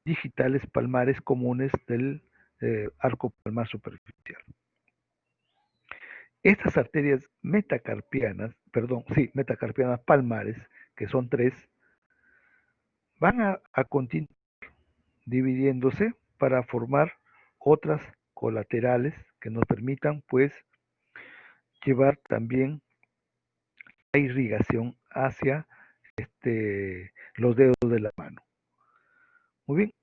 Speaker 1: digitales palmares comunes del arco palmar superficial. Estas arterias metacarpianas palmares, que son tres, van a continuar dividiéndose para formar otras colaterales que nos permitan pues llevar también la irrigación hacia los dedos de la mano. Muy bien,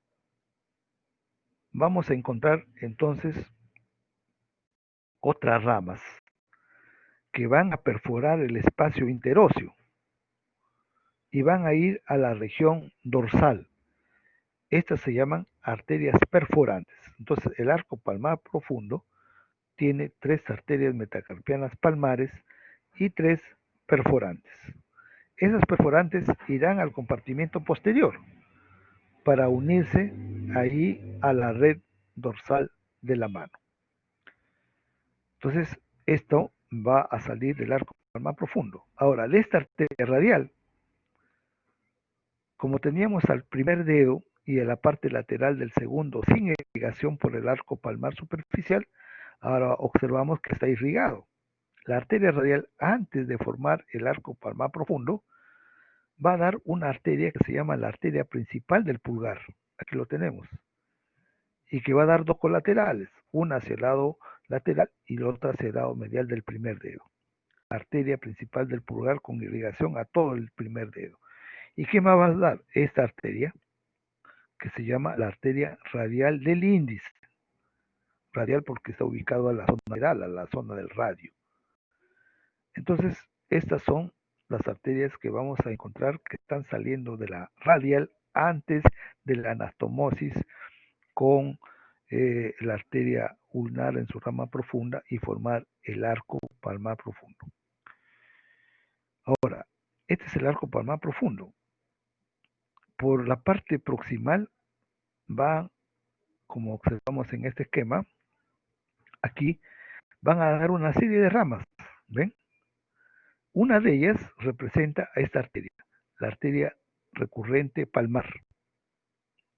Speaker 1: vamos a encontrar entonces otras ramas que van a perforar el espacio interóseo y van a ir a la región dorsal. Estas se llaman arterias perforantes. Entonces el arco palmar profundo tiene tres arterias metacarpianas palmares y tres perforantes. Esas perforantes irán al compartimento posterior para unirse ahí a la red dorsal de la mano. Entonces, esto va a salir del arco palmar profundo. Ahora, de esta arteria radial, como teníamos al primer dedo y a la parte lateral del segundo sin irrigación por el arco palmar superficial, ahora observamos que está irrigado. La arteria radial, antes de formar el arco palmar profundo, va a dar una arteria que se llama la arteria principal del pulgar. Aquí lo tenemos. Y que va a dar dos colaterales, una hacia el lado lateral y la otra hacia el lado medial del primer dedo. Arteria principal del pulgar con irrigación a todo el primer dedo. ¿Y qué más va a dar? Esta arteria, que se llama la arteria radial del índice. Radial porque está ubicado a la zona lateral, a la zona del radio. Entonces, estas son las arterias que vamos a encontrar que están saliendo de la radial antes de la anastomosis con la arteria ulnar en su rama profunda y formar el arco palmar profundo. Ahora, este es el arco palmar profundo. Por la parte proximal va, como observamos en este esquema, aquí van a dar una serie de ramas, ¿ven? Una de ellas representa a esta arteria, la arteria recurrente palmar.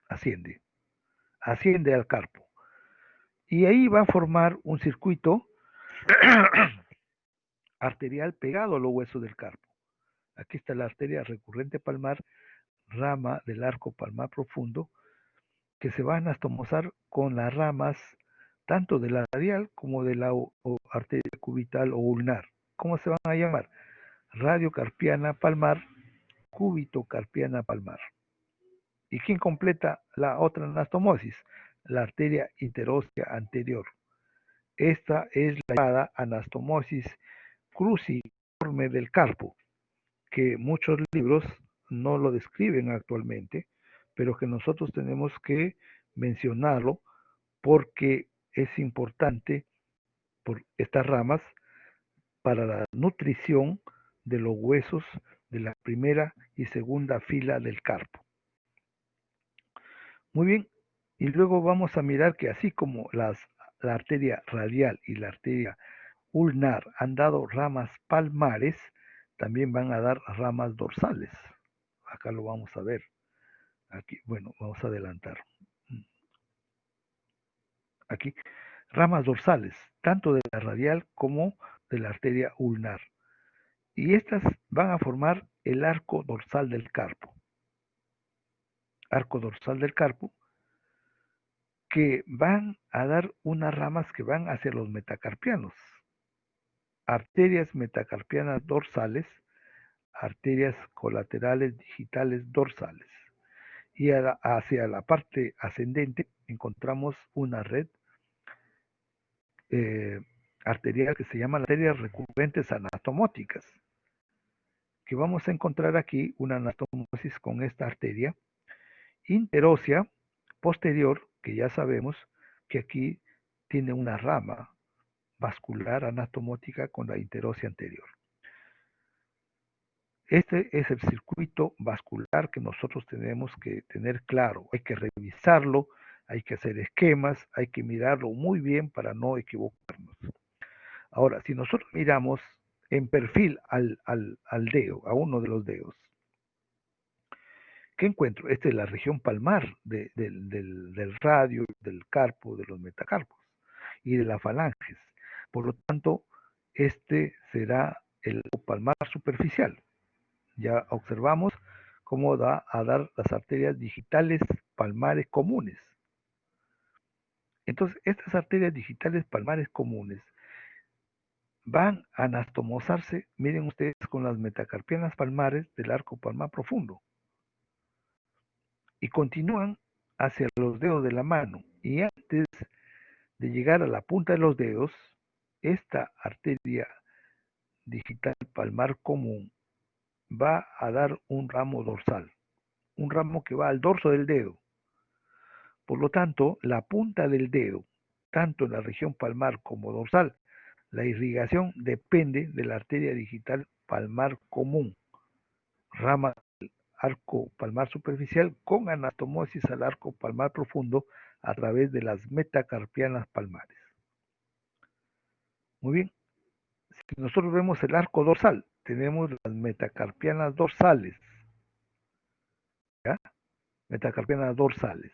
Speaker 1: Asciende al carpo. Y ahí va a formar un circuito arterial pegado a los huesos del carpo. Aquí está la arteria recurrente palmar, rama del arco palmar profundo, que se va a anastomosar con las ramas tanto de la radial como de la arteria cubital o ulnar. ¿Cómo se van a llamar? Radiocarpiana palmar, cúbito-carpiana palmar. ¿Y quién completa la otra anastomosis? La arteria interósea anterior. Esta es la llamada anastomosis cruciforme del carpo, que muchos libros no lo describen actualmente, pero que nosotros tenemos que mencionarlo porque es importante por estas ramas para la nutrición de los huesos de la primera y segunda fila del carpo. Muy bien, y luego vamos a mirar que así como la arteria radial y la arteria ulnar han dado ramas palmares, también van a dar ramas dorsales. Acá lo vamos a ver. Aquí, bueno, vamos a adelantar. Aquí, ramas dorsales, tanto de la radial como de la arteria ulnar. Y estas van a formar el arco dorsal del carpo. Arco dorsal del carpo, que van a dar unas ramas que van hacia los metacarpianos. Arterias metacarpianas dorsales, arterias colaterales digitales dorsales. Y hacia la parte ascendente encontramos una red arterial que se llama arterias recurrentes anatomóticas, que vamos a encontrar aquí una anastomosis con esta arteria interósea posterior, que ya sabemos que aquí tiene una rama vascular anatomótica con la interósea anterior. Este es el circuito vascular que nosotros tenemos que tener claro. Hay que revisarlo, hay que hacer esquemas, hay que mirarlo muy bien para no equivocarnos. Ahora, si nosotros miramos en perfil al dedo, a uno de los dedos, ¿qué encuentro? Esta es la región palmar del radio, del carpo, de los metacarpos y de las falanges. Por lo tanto, este será el palmar superficial. Ya observamos cómo da a dar las arterias digitales palmares comunes. Entonces, estas arterias digitales palmares comunes van a anastomosarse, miren ustedes, con las metacarpianas palmares del arco palmar profundo. Y continúan hacia los dedos de la mano. Y antes de llegar a la punta de los dedos, esta arteria digital palmar común va a dar un ramo dorsal, un ramo que va al dorso del dedo. Por lo tanto, la punta del dedo, tanto en la región palmar como dorsal, la irrigación depende de la arteria digital palmar común, rama del arco palmar superficial con anastomosis al arco palmar profundo a través de las metacarpianas palmares. Muy bien, si nosotros vemos el arco dorsal, tenemos las metacarpianas dorsales, ¿ya? Metacarpianas dorsales.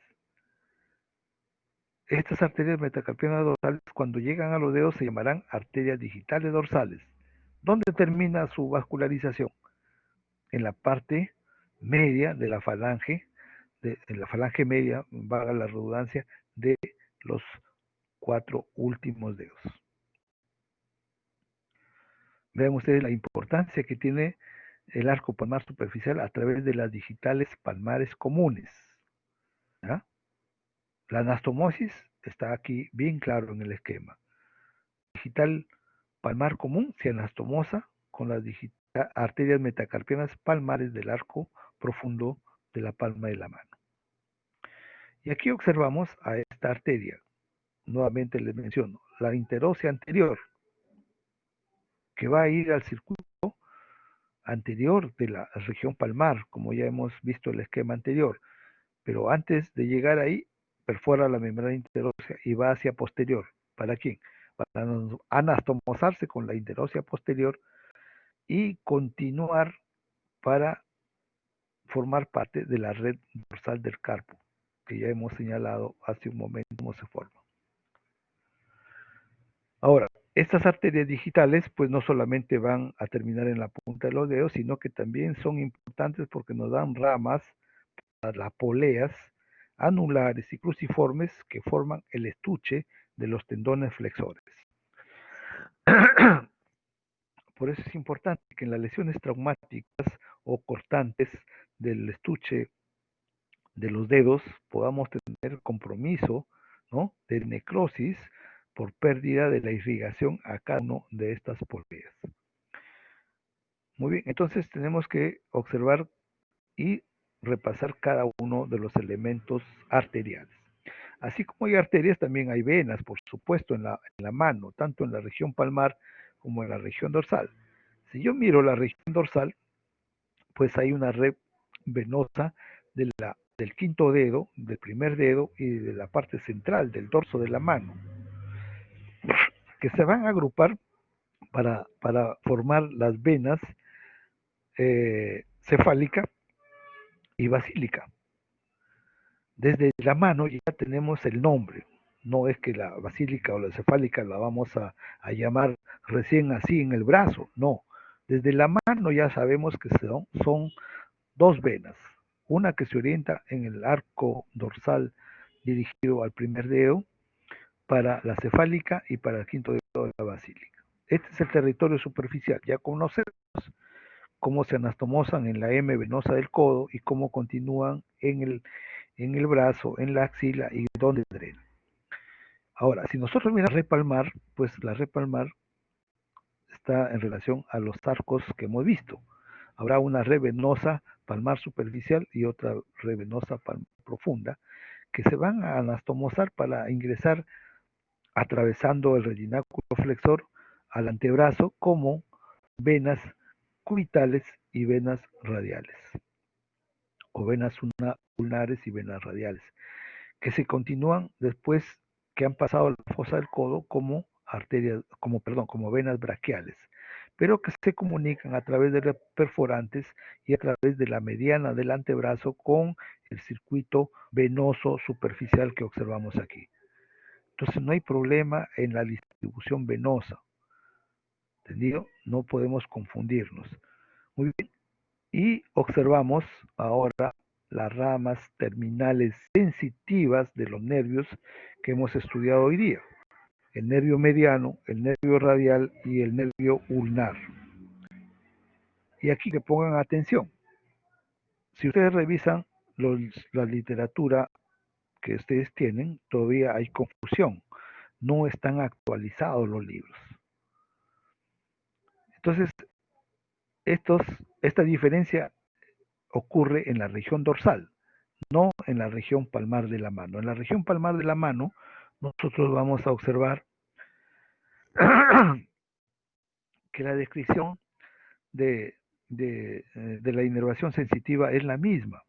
Speaker 1: Estas arterias metacarpianas dorsales, cuando llegan a los dedos, se llamarán arterias digitales dorsales. ¿Dónde termina su vascularización? En la parte media de la falange, en la falange media, valga la redundancia, de los 4 últimos dedos. Vean ustedes la importancia que tiene el arco palmar superficial a través de las digitales palmares comunes. ¿Ya? La anastomosis está aquí bien claro en el esquema. Digital palmar común se anastomosa con las arterias metacarpianas palmares del arco profundo de la palma de la mano. Y aquí observamos a esta arteria. Nuevamente les menciono, la interósea anterior, que va a ir al circuito anterior de la región palmar, como ya hemos visto el esquema anterior. Pero antes de llegar ahí, perfora la membrana interósea y va hacia posterior. ¿Para quién? Para anastomosarse con la interósea posterior y continuar para formar parte de la red dorsal del carpo, que ya hemos señalado hace un momento cómo se forma. Ahora, estas arterias digitales pues no solamente van a terminar en la punta de los dedos, sino que también son importantes porque nos dan ramas para las poleas anulares y cruciformes que forman el estuche de los tendones flexores. Por eso es importante que en las lesiones traumáticas o cortantes del estuche de los dedos podamos tener compromiso, ¿no?, de necrosis por pérdida de la irrigación a cada una de estas poleas. Muy bien, entonces tenemos que observar y repasar cada uno de los elementos arteriales. Así como hay arterias, también hay venas, por supuesto, en la mano, tanto en la región palmar como en la región dorsal. Si yo miro la región dorsal, pues hay una red venosa del quinto dedo, del primer dedo y de la parte central del dorso de la mano, que se van a agrupar para formar las venas cefálica y basílica. Desde la mano ya tenemos el nombre, no es que la basílica o la cefálica la vamos a llamar recién así en el brazo, no. Desde la mano ya sabemos que son dos venas, una que se orienta en el arco dorsal dirigido al primer dedo, para la cefálica y para el quinto dedo de la basílica. Este es el territorio superficial. Ya conocemos cómo se anastomosan en la M venosa del codo y cómo continúan en el brazo, en la axila y donde drena. Ahora, si nosotros miramos la red palmar, pues la red palmar está en relación a los arcos que hemos visto. Habrá una red venosa palmar superficial y otra red venosa palmar profunda que se van a anastomosar para ingresar atravesando el retináculo flexor al antebrazo como venas cubitales y venas radiales, o venas ulnares y venas radiales, que se continúan después que han pasado la fosa del codo como arterias, como venas braquiales, pero que se comunican a través de las perforantes y a través de la mediana del antebrazo con el circuito venoso superficial que observamos aquí. Entonces no hay problema en la distribución venosa, ¿entendido? No podemos confundirnos. Muy bien. Y observamos ahora las ramas terminales sensitivas de los nervios que hemos estudiado hoy día. El nervio mediano, el nervio radial y el nervio ulnar. Y aquí que pongan atención. Si ustedes revisan la literatura que ustedes tienen, todavía hay confusión. No están actualizados los libros. Entonces, esta diferencia ocurre en la región dorsal, no en la región palmar de la mano. En la región palmar de la mano, nosotros vamos a observar que la descripción de la inervación sensitiva es la misma.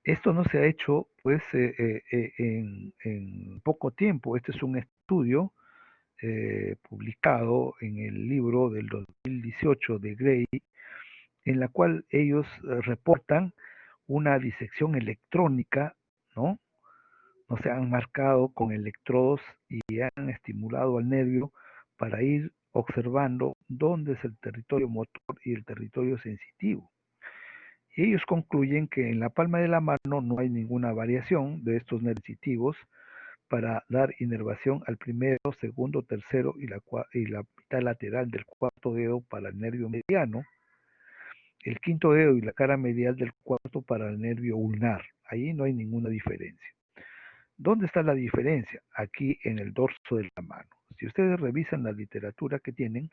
Speaker 1: Esto no se ha hecho pues en poco tiempo. Este es un estudio publicado en el libro del 2018 de Gray, en la cual ellos reportan una disección electrónica, ¿no? No se han marcado con electrodos y han estimulado al nervio para ir observando dónde es el territorio motor y el territorio sensitivo. Y ellos concluyen que en la palma de la mano no hay ninguna variación de estos nervios sensitivos para dar inervación al primero, segundo, tercero y la mitad lateral del cuarto dedo para el nervio mediano, el quinto dedo y la cara medial del cuarto para el nervio ulnar. Ahí no hay ninguna diferencia. ¿Dónde está la diferencia? Aquí en el dorso de la mano. Si ustedes revisan la literatura que tienen,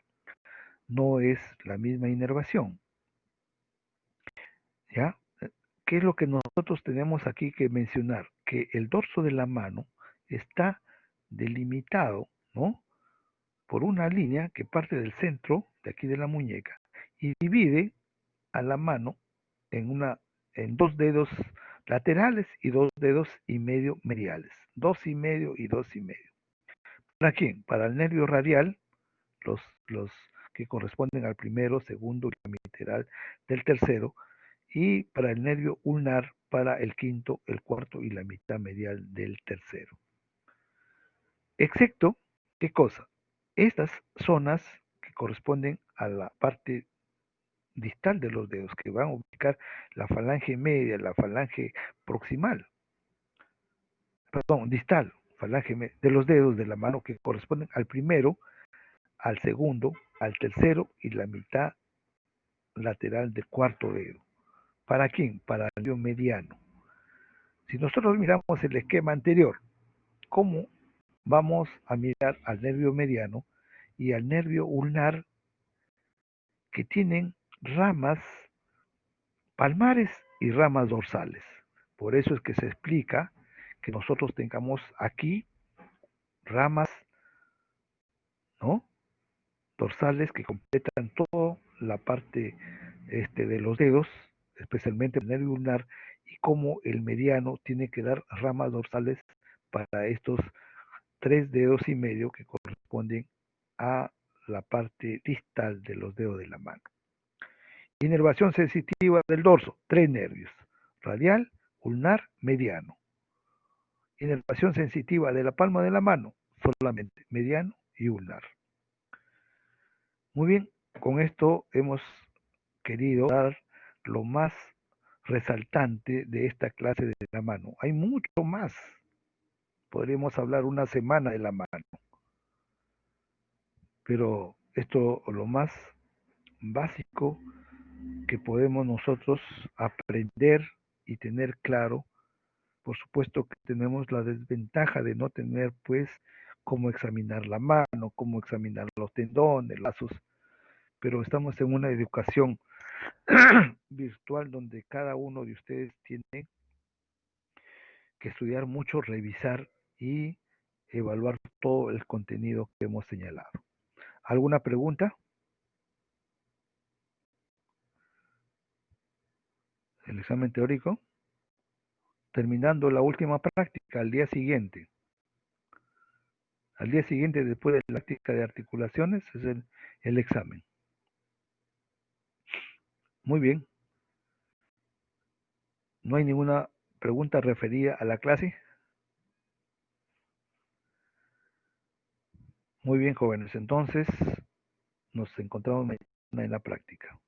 Speaker 1: no es la misma inervación. ¿Ya? ¿Qué es lo que nosotros tenemos aquí que mencionar? Que el dorso de la mano está delimitado, ¿no? Por una línea que parte del centro, de aquí de la muñeca, y divide a la mano en dos dedos laterales y dos dedos y medio mediales. 2,5 y 2,5. ¿Para quién? Para el nervio radial, los que corresponden al primero, segundo y la lateral del tercero, y para el nervio ulnar, para el quinto, el cuarto y la mitad medial del tercero. Excepto, ¿qué cosa? Estas zonas que corresponden a la parte distal de los dedos, que van a ubicar la falange media, la falange proximal, perdón, distal, falange de los dedos de la mano que corresponden al primero, al segundo, al tercero y la mitad lateral del cuarto dedo. ¿Para quién? Para el nervio mediano. Si nosotros miramos el esquema anterior, ¿cómo vamos a mirar al nervio mediano y al nervio ulnar que tienen ramas palmares y ramas dorsales? Por eso es que se explica que nosotros tengamos aquí ramas, ¿no? Dorsales que completan toda la parte de los dedos, especialmente el nervio ulnar, y como el mediano tiene que dar ramas dorsales para estos 3,5 dedos que corresponden a la parte distal de los dedos de la mano. Inervación sensitiva del dorso, 3 nervios: radial, ulnar, mediano. Inervación sensitiva de la palma de la mano, solamente mediano y ulnar. Muy bien, con esto hemos querido dar lo más resaltante de esta clase de la mano. Hay mucho más. Podríamos hablar una semana de la mano. Pero esto lo más básico que podemos nosotros aprender y tener claro. Por supuesto que tenemos la desventaja de no tener pues cómo examinar la mano, cómo examinar los tendones, lazos, pero estamos en una educación virtual donde cada uno de ustedes tiene que estudiar mucho, revisar y evaluar todo el contenido que hemos señalado. ¿Alguna pregunta? El examen teórico, terminando la última práctica al día siguiente. Al día siguiente, después de la práctica de articulaciones, es el examen. Muy bien. ¿No hay ninguna pregunta referida a la clase? Muy bien, jóvenes. Entonces, nos encontramos mañana en la práctica.